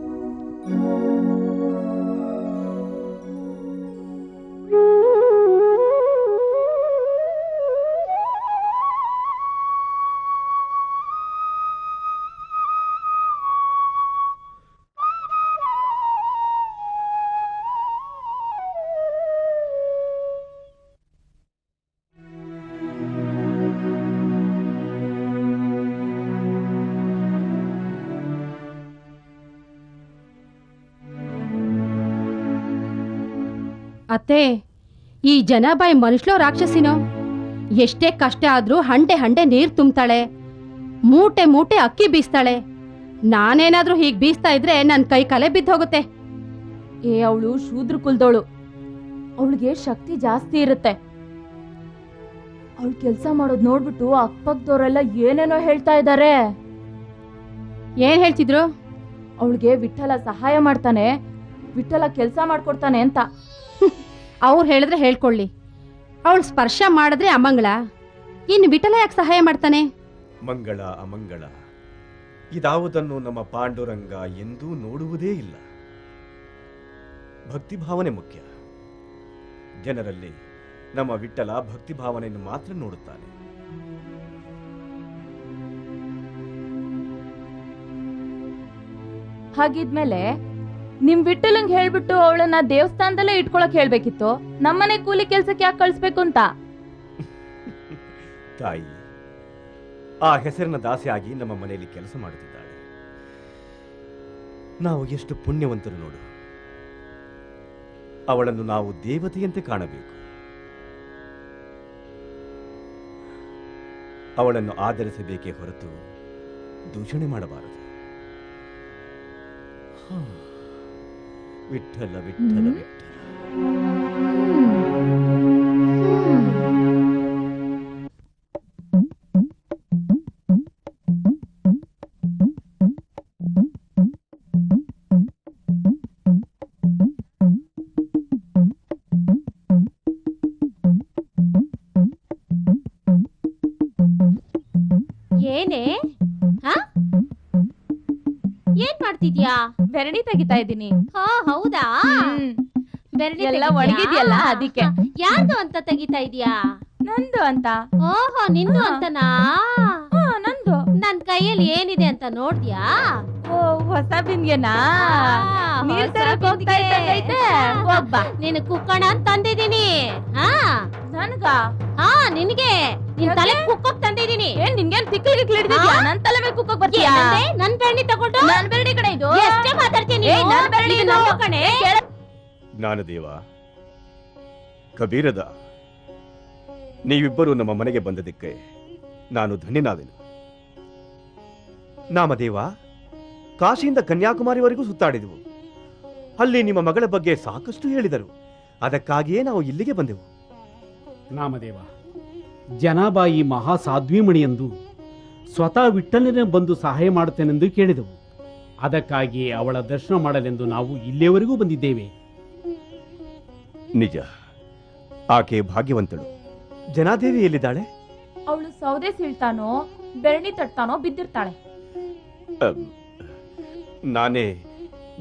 ಅತ್ತೆ, ಈ ಜನಾಬಾಯಿ ಮನುಷ್ಯಲೋ ರಾಕ್ಷಸಿನೋ? ಎಷ್ಟೇ ಕಷ್ಟ ಆದ್ರೂ ಹಂಡೆ ಹಂಡೆ ನೀರ್ ತುಂಬ್ತಾಳೆ, ಮೂಟೆ ಮೂಟೆ ಅಕ್ಕಿ ಬೀಸ್ತಾಳೆ. ನಾನೇನಾದ್ರೂ ಹೀಗ್ ಬೀಸ್ತಾ ಇದ್ರೆ ನನ್ ಕೈ ಕಲೆ ಬಿದ್ದೋಗುತ್ತೆ. ಅವಳು ಶೂದ್ರ ಕುಲ್ದೋಳು. ಅವಳಿಗೆ ಶಕ್ತಿ ಜಾಸ್ತಿ ಇರುತ್ತೆ. ಅವಳು ಕೆಲ್ಸ ಮಾಡೋದ್ ನೋಡ್ಬಿಟ್ಟು ಅಕ್ಕಪಕ್ಕದವರೆಲ್ಲ ಏನೇನೋ ಹೇಳ್ತಾ ಇದ್ದಾರೆ. ಏನ್ ಹೇಳ್ತಿದ್ರು? ಅವಳಿಗೆ ವಿಠಲ ಸಹಾಯ ಮಾಡ್ತಾನೆ, ವಿಠಲ ಕೆಲ್ಸ ಮಾಡ್ಕೊಡ್ತಾನೆ ಅಂತ. ಅವ್ರು ಹೇಳಿದ್ರೆ ಹೇಳ್ಕೊಳ್ಳಿ. ಅವಳು ಸ್ಪರ್ಶ ಮಾಡಿದ್ರೆ ಅಮಂಗಳ, ಇನ್ನು ವಿಠಲ ಯಾಕೆ ಸಹಾಯ ಮಾಡ್ತಾನೆ? ಮಂಗಳ ಅಮಂಗಳ ಇದಾವುದನ್ನು ನಮ್ಮ ಪಾಂಡುರಂಗ ಎಂದೂ ನೋಡುವುದೇ ಇಲ್ಲ. ಭಕ್ತಿ ಭಾವನೆ ಮುಖ್ಯ. ಜನರಲ್ಲಿ ನಮ್ಮ ವಿಠಲ ಭಕ್ತಿ ಭಾವನೆಯನ್ನು ಮಾತ್ರ ನೋಡುತ್ತಾನೆ. ಹಾಗಿದ್ಮೇಲೆ ನಿಮ್ ವಿಠಲಂಗ್ ಹೇಳ್ಬಿಟ್ಟು ಅವಳನ್ನ ದೇವಸ್ಥಾನದಲ್ಲೇ ಇಟ್ಕೊಳಕ್ ಹೇಳ್ಬೇಕಿತ್ತು. ನಮ್ಮನೆ ಕೂಲಿ ಕೆಲ್ಸಕ್ಕೆ ಯಾಕೆ ಕಳಿಸ್ಬೇಕು ಅಂತ? ತಾಯಿ ಆ ಹೆಸರಿನ ದಾಸಿಯಾಗಿ ನಮ್ಮ ಮನೆಯಲ್ಲಿ ಕೆಲಸ ಮಾಡುತ್ತಿದ್ದಾಳೆ. ನಾವು ಎಷ್ಟು ಪುಣ್ಯವಂತರು ನೋಡು. ಅವಳನ್ನು ನಾವು ದೇವತೆಯಂತೆ ಕಾಣಬೇಕು. ಅವಳನ್ನು ಆಧರಿಸಬೇಕೇ ಹೊರತು ದೂಷಣೆ ಮಾಡಬಾರದು. ವಿಠಲ ವಿಠಲ ವಿಠಲ. ಏನೇ? ಏನ್ ಮಾಡ್ತಿದ್ಯಾ? ಬೆರಣಿ ತೆಗಿತಾ ಇದ್ದೀನಿ. ಹಾ ಹೌದಾ? ಬೆರಣಿ ಎಲ್ಲ ತೆಗಿದ್ಯಾ? ಒಣಗಿದ್ಯಲ್ಲ ಅದಕ್ಕೆ. ಯಾರ್ದು ಅಂತ ತೆಗಿತಾ ಇದ್ಯಾ? ನಂದು ಅಂತ. ಓಹೋ, ನಿಂದು ಅಂತನಾ? ನಂದು. ನನ್ ಕೈಯಲ್ಲಿ ಏನಿದೆ ಅಂತ ನೋಡ್ದ್ಯಾ? ಓ, ಹೊಸ ಬಿಂದಿಗೆನಾ? ನೀರ್ ತರಕ್ ಹೋಗ್ತಾ ಇದ್ದಂಗೈತೆ. ಹೋಗ್ಬಾ. ನೀನು ಕುಕ್ಕಣ ಅಂತ ತಂದಿದ್ದೀನಿ. ಹಾ ನನ್ಗ? ಹಾ ನಿನ್ಗೆ. ನಿನ್ ತಲೆ ಕುಕ್ಕಕ್ ತಂದಿದ್ದೀನಿ. ಏನ್ ನಿನ್ಗೇನ್ ತಿಕ್ಕಲ್ ಗಿಕ್ಲ್ ಹಿಡ್ದಿದ್ಯಾ? ನನ್ ತಲೆ ಮೇಲೆ ಕುಕ್ಕಕ್ ಬರ್ತೀಯಾ? ಏನಂದೆ? ನನ್ ಬೆರಣಿ ತಗೊಂಡು? ನನ್ ಬೆರಣಿ ಕಡೆ ಇದು. ಎಷ್ಟೇ ಮಾತಾಡ್ತೀನಿ ಏ, ನನ್ ಬೆರಣಿ ಇದು. ಕಣೆ. ಜ್ಞಾನದೇವ, ಕಬೀರದ, ನೀವಿಬ್ಬರು ನಮ್ಮ ಮನೆಗೆ ಬಂದದಕ್ಕೆ ನಾನು ಧನ್ಯನಾದೆನು. ನಾಮದೇವ, ಕಾಶಿಯಿಂದ ಕನ್ಯಾಕುಮಾರಿವರೆಗೂ ಸುತ್ತಾಡಿದೆವು. ಅಲ್ಲಿ ನಿಮ್ಮ ಮಗಳ ಬಗ್ಗೆ ಸಾಕಷ್ಟು ಹೇಳಿದರು. ಅದಕ್ಕಾಗಿಯೇ ನಾವು ಇಲ್ಲಿಗೆ ಬಂದೆವು. ನಾಮದೇವ, ಜನಾಬಾಯಿ ಮಹಾ ಸಾಧ್ವಿಮಣಿಯೆಂದು ಸ್ವತಃ ವಿಠಲನೇ ಬಂದು ಸಹಾಯ ಮಾಡುತ್ತೇನೆಂದು ಕೇಳಿದೆವು. ಅದಕ್ಕಾಗಿ ಅವಳ ದರ್ಶನ ಮಾಡಲೆಂದು ನಾವು ಇಲ್ಲಿಯವರೆಗೂ ಬಂದಿದ್ದೇವೆ. ನಿಜ, ಆಕೆ ಭಾಗ್ಯವಂತಳು. ಜನಾದೇವಿ ಎಲ್ಲಿದ್ದಾಳೆ? ಅವಳು ಸೌದೆ ಸೀಳ್ತಾನೋ ಬೆರಣಿ ತಟ್ತಾನೋ ಬಿದ್ದಿರ್ತಾಳೆ. ನಾನೇ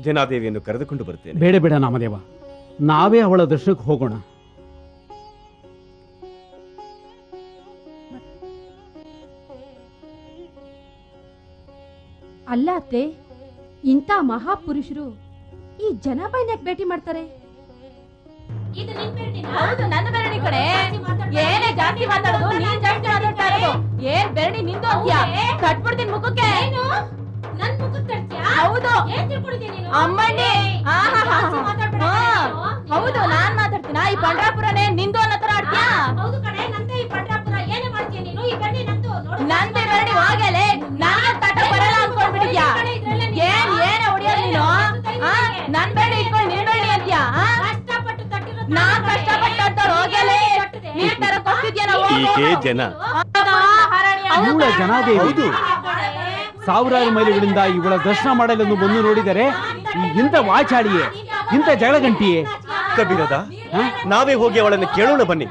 ಜನಾದೇವಿಯನ್ನು ಕರೆದುಕೊಂಡು ಬರುತ್ತೇನೆ. ಬೇಡ ಬೇಡ ನಾಮದೇವ, ನಾವೇ ಅವಳ ದರ್ಶನಕ್ಕೆ ಹೋಗೋಣ. ಅಲ್ಲ ಅತ್ತೆ, ಇಂಥ ಮಹಾಪುರುಷರು ಈ ಜನಾಬಾಯಿನ ಯಾಕೆ ಭೇಟಿ ಮಾಡ್ತಾರೆ? ಇದು ನಿನ್ ಬೆರಣಿನಾ? ಹೌದು, ನನ್ನ ಬೆರಣಿ ಕಡೆ. ಏನೇ ಜಾಸ್ತಿ ಮಾತಾಡೋದು? ನೀನ್ ಜಾಸ್ತಿ ಮಾತಾಡ್ತಾ ಇರೋದು. ಏನ್ ಬೆರಣಿ ನಿಂದು ಅಂತ್ಯಾ? ಕಟ್ಬಿಡ್ತೀನಿ ಮುಖಕ್ಕೆ. ನನ್ ಮುಖಕ್ಕೆ ತಡ್ತೀಯಾ? ಹೌದು. ಏನ್ ತಿಳ್ಕೊಂಡಿದ್ಯಾ ನೀನು? ಅಮ್ಮಣ್ಣಿ. ಜಾಸ್ತಿ ಮಾತಾಡ್ಬೇಡ ಕಣೆ ನೀನು. ಹೌದು, ನಾನ್ ಮಾತಾಡ್ತೀನ. ಈ ಪಂಡ್ರಾಪುರನೇ ನಿಂದು ಅನ್ನೋ ತರ ಆಡ್ತೀಯಾ? ಹೌದು ಕಣೆ, ನಂದೇ ಈ ಪಂಡ್ರಾಪುರ. ಏನೇ ಮಾಡ್ತೀಯ ನೀನು? ಈ ಬೆಣ್ಣೆ ನಂದು. ನೋಡು, ನಂದೇ ಬೆರಣಿ ಹೋಗಲೆ. ನನಗೆ ತಟ್ಟ ಬರಲ್ಲ ಅನ್ಕೊಂಡ್ಬಿಟ್ಟಿದ್ಯಾ? ಏನೇ ಹೊಡಿಯೋದು ನೀನು? ನನ್ ಬೆರಣಿ ಇಟ್ಕೊಂಡು ನೀನ್ ಬೆರಣಿ ಅಂತೀಯಾ? ಕಷ್ಟಪಟ್ಟು ತಟ್ಟಿರೋ ನಾನ್ ಕಷ್ಟಪಟ್ಟು ತಟ್ಟೋರು ಹೋಗಲೆ. ನೀರ್ ತರಕ್ ಹೋಗ್ತಿದ್ಯಾ ನಾವು? ಈಕೆ ಜನ. ಇವಳ ಜನಾದೇವಿ ಸಾವಿರಾರು ಮೈಲುಗಳಿಂದ ಇವಳ ದರ್ಶನ ಮಾಡಲೆಂದು ಬಂದು ನೋಡಿದರೆ ಈ ಇಂಥ ವಾಚಾಡಿಯೇ, ಇಂಥ ಜಗಳಗಂಟಿಯೇ. ಕಬೀರದ, ನಾವೇ ಹೋಗಿ ಅವಳನ್ನು ಕೇಳೋಣ ಬನ್ನಿ.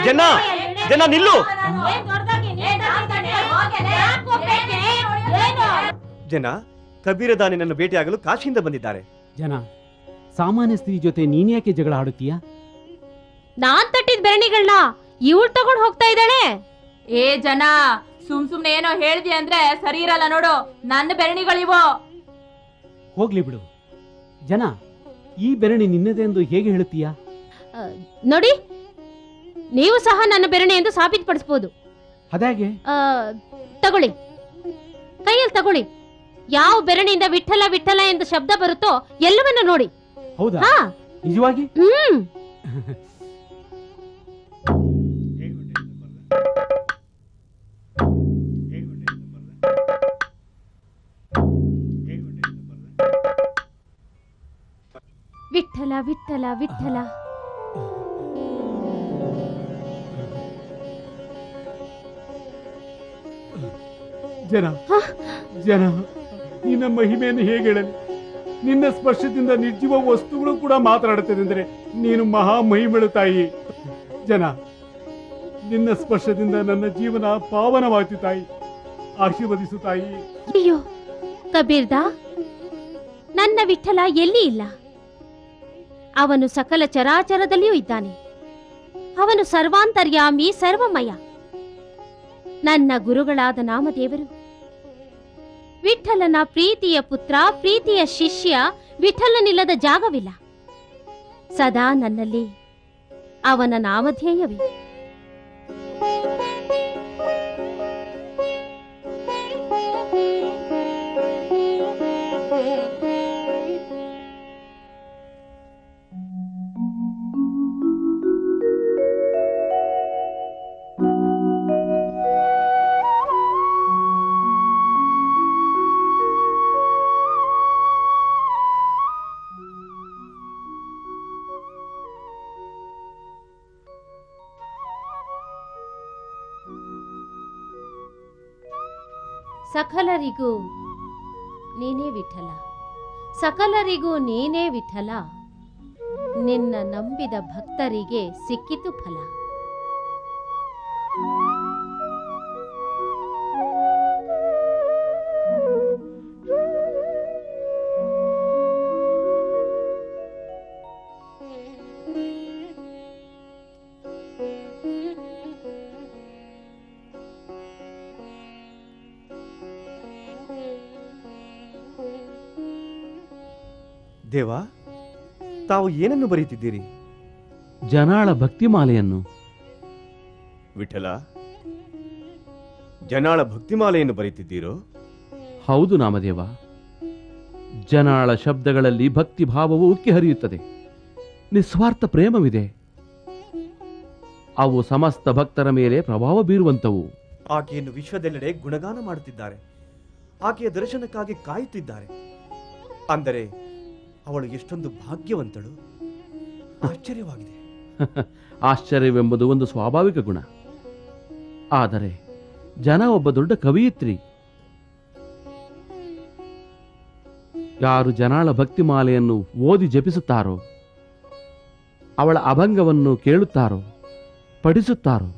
ಜನ ಜನ ನಿಲ್ಲು. ಜನ, ಕಬೀರದ ನಿನ್ನನ್ನು ಭೇಟಿಯಾಗಲು ಕಾಶಿಯಿಂದ ಬಂದಿದ್ದಾರೆ. ಜನ, ಸಾಮಾನ್ಯ ಸ್ತ್ರೀ ಜೊತೆ ನೀನ್ಯಾಕೆ ಜಗಳ ಆಡುತ್ತೀಯಾ? ನಾನ್ ತಟ್ಟಿದ ಬೆರಣಿಗಳನ್ನ ಇವಳು ತಗೊಂಡ್ ಹೋಗ್ತಾ ಇದ್ದಾಳೆ. ಏ ಜನ, ಸುಮ್ನೆ ಏನೋ ಹೇಳ್ದಿ ಅಂದ್ರೆ ಸರಿ ಇರಲ್ಲ ನೋಡು. ನನ್ನ ಬೆರಣಿಗಳಿವೋ. ಹೋಗ್ಲಿ ಬಿಡು. ಜನ, ಈ ಬೆರಣಿ ನಿನ್ನದೇ ಎಂದು ಹೇಗೆ ಹೇಳುತ್ತೀಯಾ? ನೋಡಿ, ನೀವು ಸಹ ನನ್ನ ಬೆರಣಿ ಎಂದು ಸಾಬೀತುಪಡಿಸಬಹುದು. ಅದಾಗೆ? ತಗೊಳ್ಳಿ, ಕೈಯಲ್ಲಿ ತಗೊಳ್ಳಿ. ಯಾವ ಬೆರಣಿಯಿಂದ ವಿಠಲ ವಿಠಲ ಎಂದು ಶಬ್ದ ಬರುತ್ತೋ ಎಲ್ಲವನ್ನ ನೋಡಿ. ಹೌದಾ? ಹಾ, ನಿಜವಾಗಿ? ವಿಠಲ ವಿಠಲ ವಿಠಲ. ಜನ ಜನ, ನಿನ್ನ ಮಹಿಮೆಯನ್ನು ಹೇಗೆ ಹೇಳಲಿ? ನಿನ್ನ ಸ್ಪರ್ಶದಿಂದ ನಿರ್ಜೀವ ವಸ್ತುಗಳು ಕೂಡ ಮಾತನಾಡುತ್ತದೆ ಅಂದರೆ ನೀನು ಮಹಾ ಮಹಿಮೆಳು ತಾಯಿ. ಜನ, ನಿನ್ನ ಸ್ಪರ್ಶದಿಂದ ನನ್ನ ಜೀವನ ಪಾವನವಾಯಿತು ತಾಯಿ. ಆಶೀರ್ವದಿಸು ತಾಯಿ. ಅಯ್ಯೋ ಕಬೀರ್ದ, ನನ್ನ ವಿಠಲ ಎಲ್ಲಿ ಇಲ್ಲ. ಅವನು ಸಕಲ ಚರಾಚರದಲ್ಲಿಯೂ ಇದ್ದಾನೆ. ಅವನು ಸರ್ವಾಂತರ್ಯಾಮಿ, ಸರ್ವಮಯ. ನನ್ನ ಗುರುಗಳಾದ ನಾಮದೇವರು ವಿಠಲನ ಪ್ರೀತಿಯ ಪುತ್ರ, ಪ್ರೀತಿಯ ಶಿಷ್ಯ. ವಿಠಲನಿಲ್ಲದ ಜಾಗವಿಲ್ಲ. ಸದಾ ನನ್ನಲ್ಲಿ ಅವನ ನಾಮಧೇಯವೇ. ಸಕಲರಿಗೂ ನೀನೇ ವಿಠಲ, ಸಕಲರಿಗೂ ನೀನೇ ವಿಠಲ. ನಿನ್ನ ನಂಬಿದ ಭಕ್ತರಿಗೆ ಸಿಕ್ಕಿತು ಫಲ. ದೇವ, ತಾವು ಏನನ್ನು ಬರೆಯುತ್ತಿದ್ದೀರಿ? ಜನಾಳ ಭಕ್ತಿಮಾಲೆಯನ್ನು. ವಿಠಲ, ಜನಾಳ ಭಕ್ತಿಮಾಲೆಯನ್ನು ಬರೆಯುತ್ತಿದ್ದೀರೋ? ಹೌದು ನಾಮದೇವ. ಜನಾಳ ಶಬ್ದಗಳಲ್ಲಿ ಭಕ್ತಿ ಭಾವವು ಉಕ್ಕಿ ಹರಿಯುತ್ತದೆ. ನಿಸ್ವಾರ್ಥ ಪ್ರೇಮವಿದೆ. ಅವು ಸಮಸ್ತ ಭಕ್ತರ ಮೇಲೆ ಪ್ರಭಾವ ಬೀರುವಂತವು. ಆಕೆಯನ್ನು ವಿಶ್ವದೆಲ್ಲೆಡೆ ಗುಣಗಾನ ಮಾಡುತ್ತಿದ್ದಾರೆ. ಆಕೆಯ ದರ್ಶನಕ್ಕಾಗಿ ಕಾಯುತ್ತಿದ್ದಾರೆ. ಅಂದರೆ ಅವಳು ಎಷ್ಟೊಂದು ಭಾಗ್ಯವಂತಳು. ಆಶ್ಚರ್ಯವಾಗಿದೆ. ಆಶ್ಚರ್ಯವೆಂಬುದು ಒಂದು ಸ್ವಾಭಾವಿಕ ಗುಣ. ಆದರೆ ಜನ ಒಬ್ಬ ದೊಡ್ಡ ಕವಿಯಿತ್ರಿ. ಯಾರು ಜನಾಳ ಭಕ್ತಿಮಾಲೆಯನ್ನು ಓದಿ ಜಪಿಸುತ್ತಾರೋ, ಅವಳ ಅಭಂಗವನ್ನು ಕೇಳುತ್ತಾರೋ, ಪಠಿಸುತ್ತಾರೋ,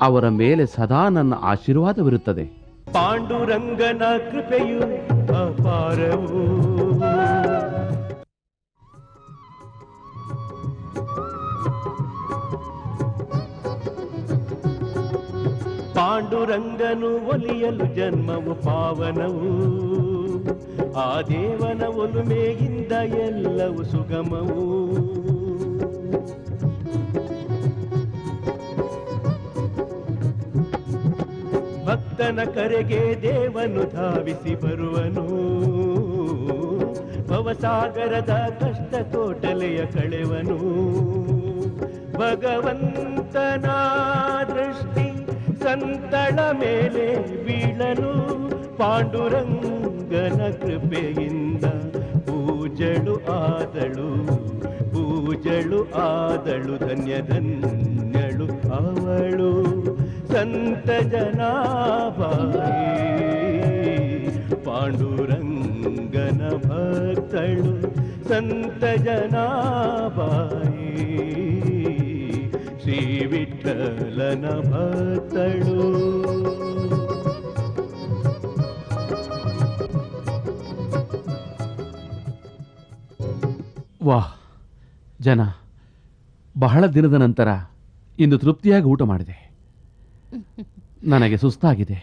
ಅವರ ಮೇಲೆ ಸದಾ ನನ್ನ ಆಶೀರ್ವಾದವಿರುತ್ತದೆ. ಪಾಂಡುರಂಗನ ಕೃಪೆಯು ಅಪಾರವು. ಪಾಂಡುರಂಗನು ಒಲಿಯಲು ಜನ್ಮವು ಪಾವನವು. ಆ ದೇವನ ಒಲುಮೆಯಿಂದ ಎಲ್ಲವೂ ಸುಗಮವು. ಭಕ್ತನ ಕರೆಗೆ ದೇವನು ಧಾವಿಸಿ ಬರುವನು. ಭವಸಾಗರದ ಕಷ್ಟ ಕೋಟಲೆಯ ಕಳೆವನು. ಭಗವಂತನ ದೃಷ್ಟಿ ಸಂತಳ ಮೇಲೆ ಬೀಳಲು ಪಾಂಡುರಂಗನ ಕೃಪೆಯಿಂದ ಪೂಜಳು ಆದಳು ಧನ್ಯ ಧನ್ಯಳು ಅವಳು ಸಂತ ಜನಾಭಾಯಿ. ಪಾಂಡುರಂಗನ ಭಕ್ತಳು ಸಂತ ಜನಾಭಾಯಿ. ಶ್ರೀ ವಿಠಲನ ಭಕ್ತಳು. ವಾಹ್, ಜನ ಬಹಳ ದಿನದ ನಂತರ ಇಂದು ತೃಪ್ತಿಯಾಗಿ ಊಟ ಮಾಡಿದೆ. ನನಗೆ ಸುಸ್ತಾಗಿದೆ.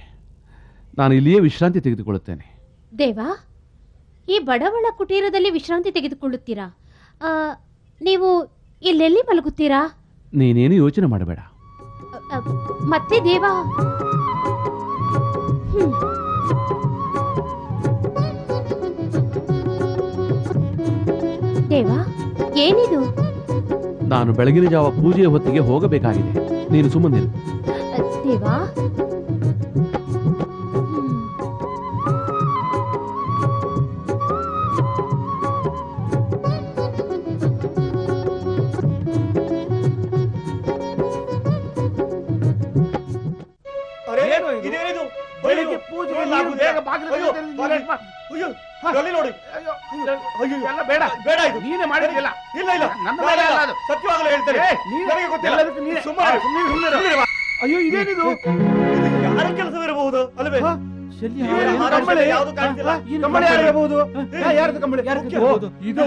ನಾನು ಇಲ್ಲಿಯೇ ವಿಶ್ರಾಂತಿ ತೆಗೆದುಕೊಳ್ಳುತ್ತೇನೆ. ದೇವಾ, ಈ ಬಡವಳ ಕುಟೀರದಲ್ಲಿ ವಿಶ್ರಾಂತಿ ತೆಗೆದುಕೊಳ್ಳುತ್ತೀರಾ? ನೀವು ಇಲ್ಲೆಲ್ಲಿ ಮಲಗುತ್ತೀರಾ? ನೀನೇನು ಯೋಚನೆ ಮಾಡಬೇಡ. ಮತ್ತೆ ದೇವಾ, ದೇವಾ, ಏನಿದು? ನಾನು ಬೆಳಗಿನ ಜಾವ ಪೂಜೆಯ ಹೊತ್ತಿಗೆ ಹೋಗಬೇಕಾಗಿದೆ. ನೀನು ಸುಮ್ಮನೆ ದೇವಾ. ಬೆಳಿಗ್ಗೆ ಪೂಜೆ ನೋಡಿ. ಎಲ್ಲ ಬೇಡ ಬೇಡ, ಇದು ನೀನೇ ಮಾಡಿದ್ಯಲ್ಲ. ಇಲ್ಲ ಇಲ್ಲ, ನನ್ನ ಮೇಲೆ ಅಲ್ಲ ಅದು. ಸತ್ಯವಾಗಲೂ ಹೇಳ್ತೇನೆ. ನನಗೆ ಗೊತ್ತಿಲ್ಲ. ಅಯ್ಯೋ, ಇದೇನಿದು? ಯಾರ ಕೆಲಸವಿರಬಹುದು ಅಲ್ಲವೇ? ಕಂಬಳಿ ಯಾರಿರಬಹುದು? ಯಾರದು ಕಂಬಳಿ? ಇದು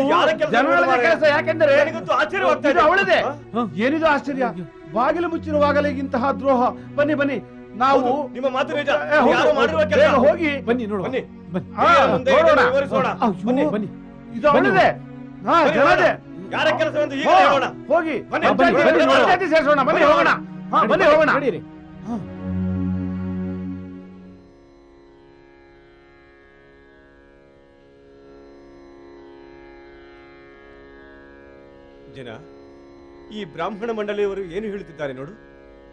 ಜನಗಳ ಕೆಲಸ. ಯಾಕೆಂದರೆ ಇದು ಅವಳದೇ. ಏನಿದು ಆಶ್ಚರ್ಯ? ಬಾಗಿಲು ಮುಚ್ಚಿರುವಾಗಲೇ ಇಂತಹ ದ್ರೋಹ. ಬನ್ನಿ ಬನ್ನಿ, ನಾವು ನಿಮ್ಮ ಮಾತು ನಿಜ. ಹೋಗಿ ಬನ್ನಿ, ನೋಡು. ಬನ್ನಿ, ಬನ್ನಿ. ಇದು ಅವಳದೇ. ಜನದೇ. ಯಾರ ಕೆಲಸವೆಂದು ಈಗ ಹೇಳೋಣ. ಹೋಗಿ ಪಂಚಾಯತಿ ಸೇರಿಸೋಣ. ಬನ್ನಿ ಹೋಗೋಣ. ಬನ್ನಿ ಹೋಗೋಣ. ಜನ, ಈ ಬ್ರಾಹ್ಮಣ ಮಂಡಳಿಯವರು ಏನು ಹೇಳುತ್ತಿದ್ದಾರೆ ನೋಡು.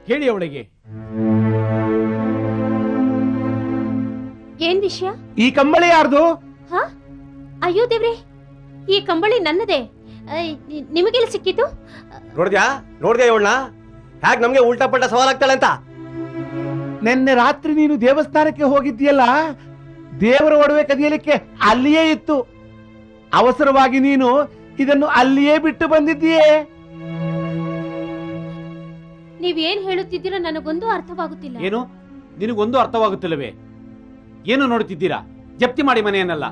ಕೇಳಿ ಅವಳಿಗೆ. ಏನ್ ವಿಷಯ? ಈ ಕಂಬಳಿ ಯಾರ್ದು? ಅಯ್ಯೋ ದೇವ್ರೆ, ಈ ಕಂಬಳಿ ನನ್ನದೇ. ನಿಮಗೆಲ್ಲ ಸಿಕ್ಕಿತು? ನೋಡ್ದ್ಯಾ ಇವಳನ್ನ ಹ್ಯಾಕ್ ನಮ್ಗೆ ಉಲ್ಟಾ ಪಲ್ಟಾ ಸವಾಲಾಗ್ತಾಳೆ ಅಂತ. ನಿನ್ನೆ ರಾತ್ರಿ ನೀನು ದೇವಸ್ಥಾನಕ್ಕೆ ಹೋಗಿದ್ದೀಯಲ್ಲ, ದೇವರ ಒಡವೆ ಕದಿಯಲಿಕ್ಕೆ ಅಲ್ಲಿಯೇ ಇತ್ತು. ಅವಸರವಾಗಿ ನೀನು ಇದನ್ನು ಅಲ್ಲಿಯೇ ಬಿಟ್ಟು ಬಂದಿದ್ದೀಯೇ. ನೀವೇನ್ ಹೇಳುತ್ತಿದ್ದೀರೋ ನನಗೊಂದು ಅರ್ಥವಾಗುತ್ತಿಲ್ಲ. ಏನು? ನಿನಗೊಂದು ಅರ್ಥವಾಗುತ್ತಿಲ್ಲವೇ? ಏನು ನೋಡುತ್ತಿದ್ದೀರಾ? ಜಪ್ತಿ ಮಾಡಿ ಮನೆಯನ್ನಲ್ಲ.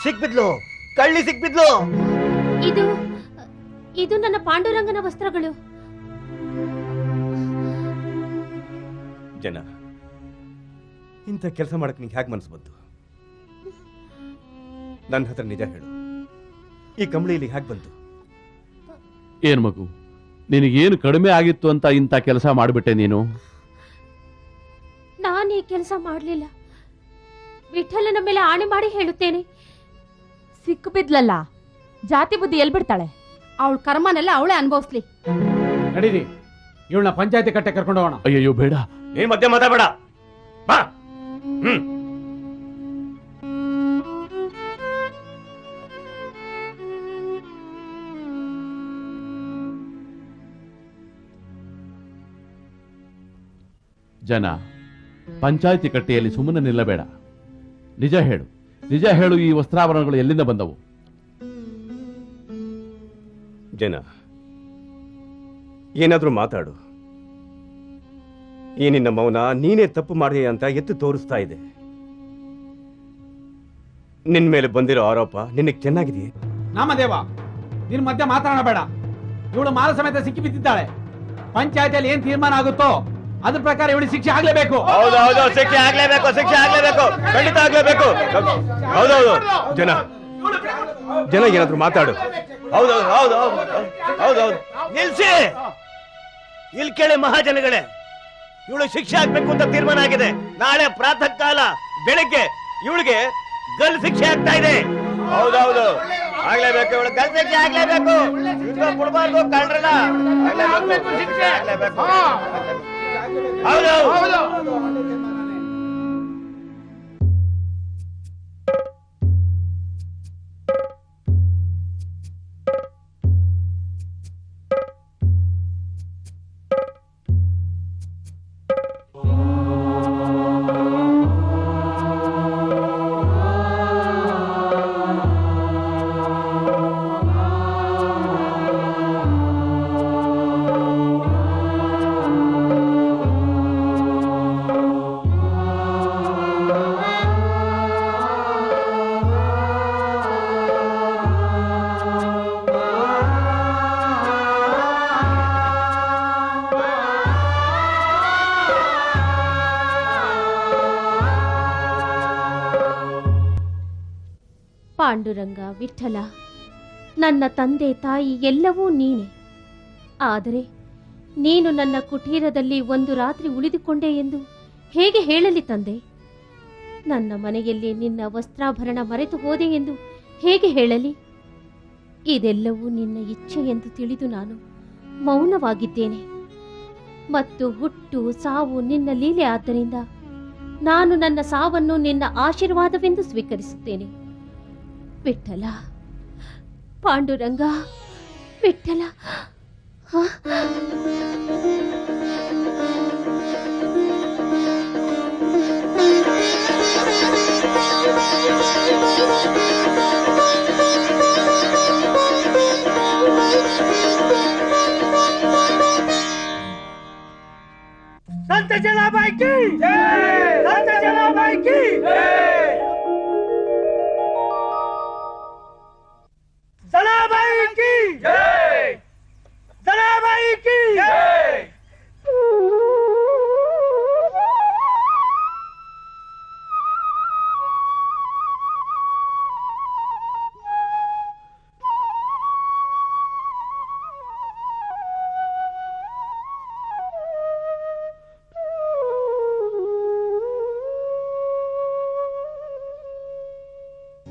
ಸಿಕ್ಬಿದ್ಲು, ಕಳ್ಳಿ ಸಿಕ್ಬಿದ್ಲು. ಇದು ನನ್ನ ಪಾಂಡುರಂಗನ ವಸ್ತ್ರಗಳು. ಜನ, ಇಂಥ ಕೆಲಸ ಮಾಡಕ್ ನಿಂಗೆ ಹ್ಯಾಕ್ ಮನಸ್ಸು ಬಂತು? ನನ್ನ ಹತ್ರ ನಿಜ ಹೇಳು, ಈ ಕಂಬಳಿ ಇಲ್ಲಿ ಹ್ಯಾಕ್ ಬಂತು? ಏನ್ ಮಗು, ನಿನಗೇನು ಕಡಿಮೆ ಆಗಿತ್ತು ಅಂತ ಇಂಥ ಕೆಲಸ ಮಾಡಿಬಿಟ್ಟೆ ನೀನು? ನಾನು ಈ ಕೆಲಸ ಮಾಡಲಿಲ್ಲ. ವಿಠಲನ ಮೇಲೆ ಆಣೆ ಮಾಡಿ ಹೇಳುತ್ತೇನೆ. ಸಿಕ್ಕು ಬಿದ್ಲಲ್ಲ, ಜಾತಿ ಬುದ್ಧಿ ಎಲ್ ಬಿಡ್ತಾಳೆ? ಅವಳ ಕರ್ಮನೆಲ್ಲ ಅವಳೇ ಅನುಭವಿಸ್ಲಿ. ನಡೀರಿ, ಇವಳನ್ನ ಪಂಚಾಯತಿ ಕಟ್ಟೆ ಕರ್ಕೊಂಡು ಹೋಗೋಣ. ಅಯ್ಯಯ್ಯೋ ಬೇಡ, ಏನ್ ಮಧ್ಯ ಮಾತಾಡಬೇಡ, ಬಾ. ಜನ, ಪಂಚಾಯತಿ ಕಟ್ಟೆಯಲ್ಲಿ ಸುಮ್ಮನೆ ನಿಲ್ಲಬೇಡ. ನಿಜ ಹೇಳು, ನಿಜ ಹೇಳು, ಈ ವಸ್ತ್ರಾಭರಣಗಳು ಎಲ್ಲಿಂದ ಬಂದವು? ಜನ, ಏನಾದ್ರೂ ಮಾತಾಡು. ಈ ನಿನ್ನ ಮೌನ ನೀನೇ ತಪ್ಪು ಮಾಡಿದೆ ಅಂತ ಎತ್ತು ತೋರಿಸ್ತಾ ಇದೆ. ನಿನ್ ಮೇಲೆ ಬಂದಿರೋ ಆರೋಪ ನಿನಗೆ ಚೆನ್ನಾಗಿದೆಯೇ? ನಾಮದೇವ, ನಿನ್ ಮಧ್ಯೆ ಮಾತಾಡಬೇಡ. ಇವಳು ಮಾಲ ಸಮೇತ ಸಿಕ್ಕಿ ಬಿದ್ದಿದ್ದಾಳೆ. ಪಂಚಾಯತಿಯಲ್ಲಿ ಏನ್ ತೀರ್ಮಾನ ಆಗುತ್ತೋ ಅದ್ರ ಪ್ರಕಾರ ಇವಳಿಗೆ ಶಿಕ್ಷೆ ಆಗ್ಲೇಬೇಕು. ಹೌದೌದು, ಶಿಕ್ಷೆ ಆಗ್ಲೇಬೇಕು, ಶಿಕ್ಷೆ ಆಗ್ಲೇಬೇಕು, ಖಂಡಿತ ಆಗ್ಲೇಬೇಕು. ಹೌದೌದು, ಜನ ಏನಾದ್ರು ಮಾತಾಡು. ಹೌದೌದು ಹೌದೌದು ಹೌದೌದು. ನಿಲ್ಸಿ, ಇಲ್ಲಿ ಕೇಳಿ ಮಹಾಜನಗಳೇ, ಇವಳು ಶಿಕ್ಷೆ ಆಗ್ಬೇಕು ಅಂತ ತೀರ್ಮಾನ ಆಗಿದೆ. ನಾಳೆ ಪ್ರಾತಃ ಕಾಲ ಬೆಳಗ್ಗೆ ಇವಳಿಗೆ ಗಲ್ ಶಿಕ್ಷೆ ಆಗ್ತಾ ಇದೆ. ಹೌದೌದು, ಆಗ್ಲೇಬೇಕು, ಇವಳು ಗಲ್ ಶಿಕ್ಷೆ ಆಗ್ಲೇಬೇಕು. ಕೊಡಬಾರ್ದು, ಕಳ್ರಲ್ಲ, ಶಿಕ್ಷೆ ಆಗ್ಲೇಬೇಕು. ಹೌದೌದು. ಪಾಂಡುರಂಗ, ವಿಠಲ, ನನ್ನ ತಂದೆ ತಾಯಿ ಎಲ್ಲವೂ ನೀನೆ. ಆದರೆ ನೀನು ನನ್ನ ಕುಟೀರದಲ್ಲಿ ಒಂದು ರಾತ್ರಿ ಉಳಿದುಕೊಂಡೆ ಎಂದು ಹೇಗೆ ಹೇಳಲಿ ತಂದೆ? ನನ್ನ ಮನೆಯಲ್ಲಿ ನಿನ್ನ ವಸ್ತ್ರಾಭರಣ ಮರೆತು ಹೋದೆ ಎಂದು ಹೇಗೆ ಹೇಳಲಿ? ಇದೆಲ್ಲವೂ ನಿನ್ನ ಇಚ್ಛೆ ಎಂದು ತಿಳಿದು ನಾನು ಮೌನವಾಗಿದ್ದೇನೆ. ಮತ್ತು ಹುಟ್ಟು ಸಾವು ನಿನ್ನ ಲೀಲೆ ಆದ್ದರಿಂದ ನಾನು ನನ್ನ ಸಾವನ್ನು ನಿನ್ನ ಆಶೀರ್ವಾದವೆಂದು ಸ್ವೀಕರಿಸುತ್ತೇನೆ. ವಿಠಲ, ಪಾಂಡುರಂಗ, ವಿಠಲ. संत जनाबाई की जय, संत जनाबाई की जय, जनाबाई की जय, जनाबाई की जय।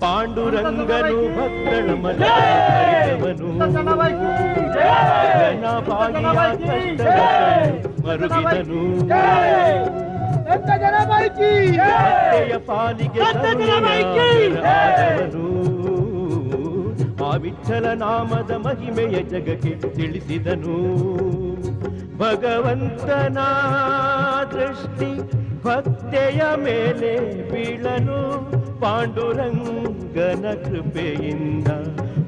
ಪಾಂಡುರಂಗನು ಭಕ್ತಳ ಮನವನು ಮರುಗಿದನು ಭಕ್ತೆಯ ಪಾಲಿಗೆ ಆದವನು. ಆ ವಿಠಲ ನಾಮದ ಮಹಿಮೆಯ ಜಗಕ್ಕೆ ತಿಳಿಸಿದನು. ಭಗವಂತನ ದೃಷ್ಟಿ ಭಕ್ತೆಯ ಮೇಲೆ ಬೀಳನು. ಪಾಂಡುರಂಗನ ಕೃಪೆಯಿಂದ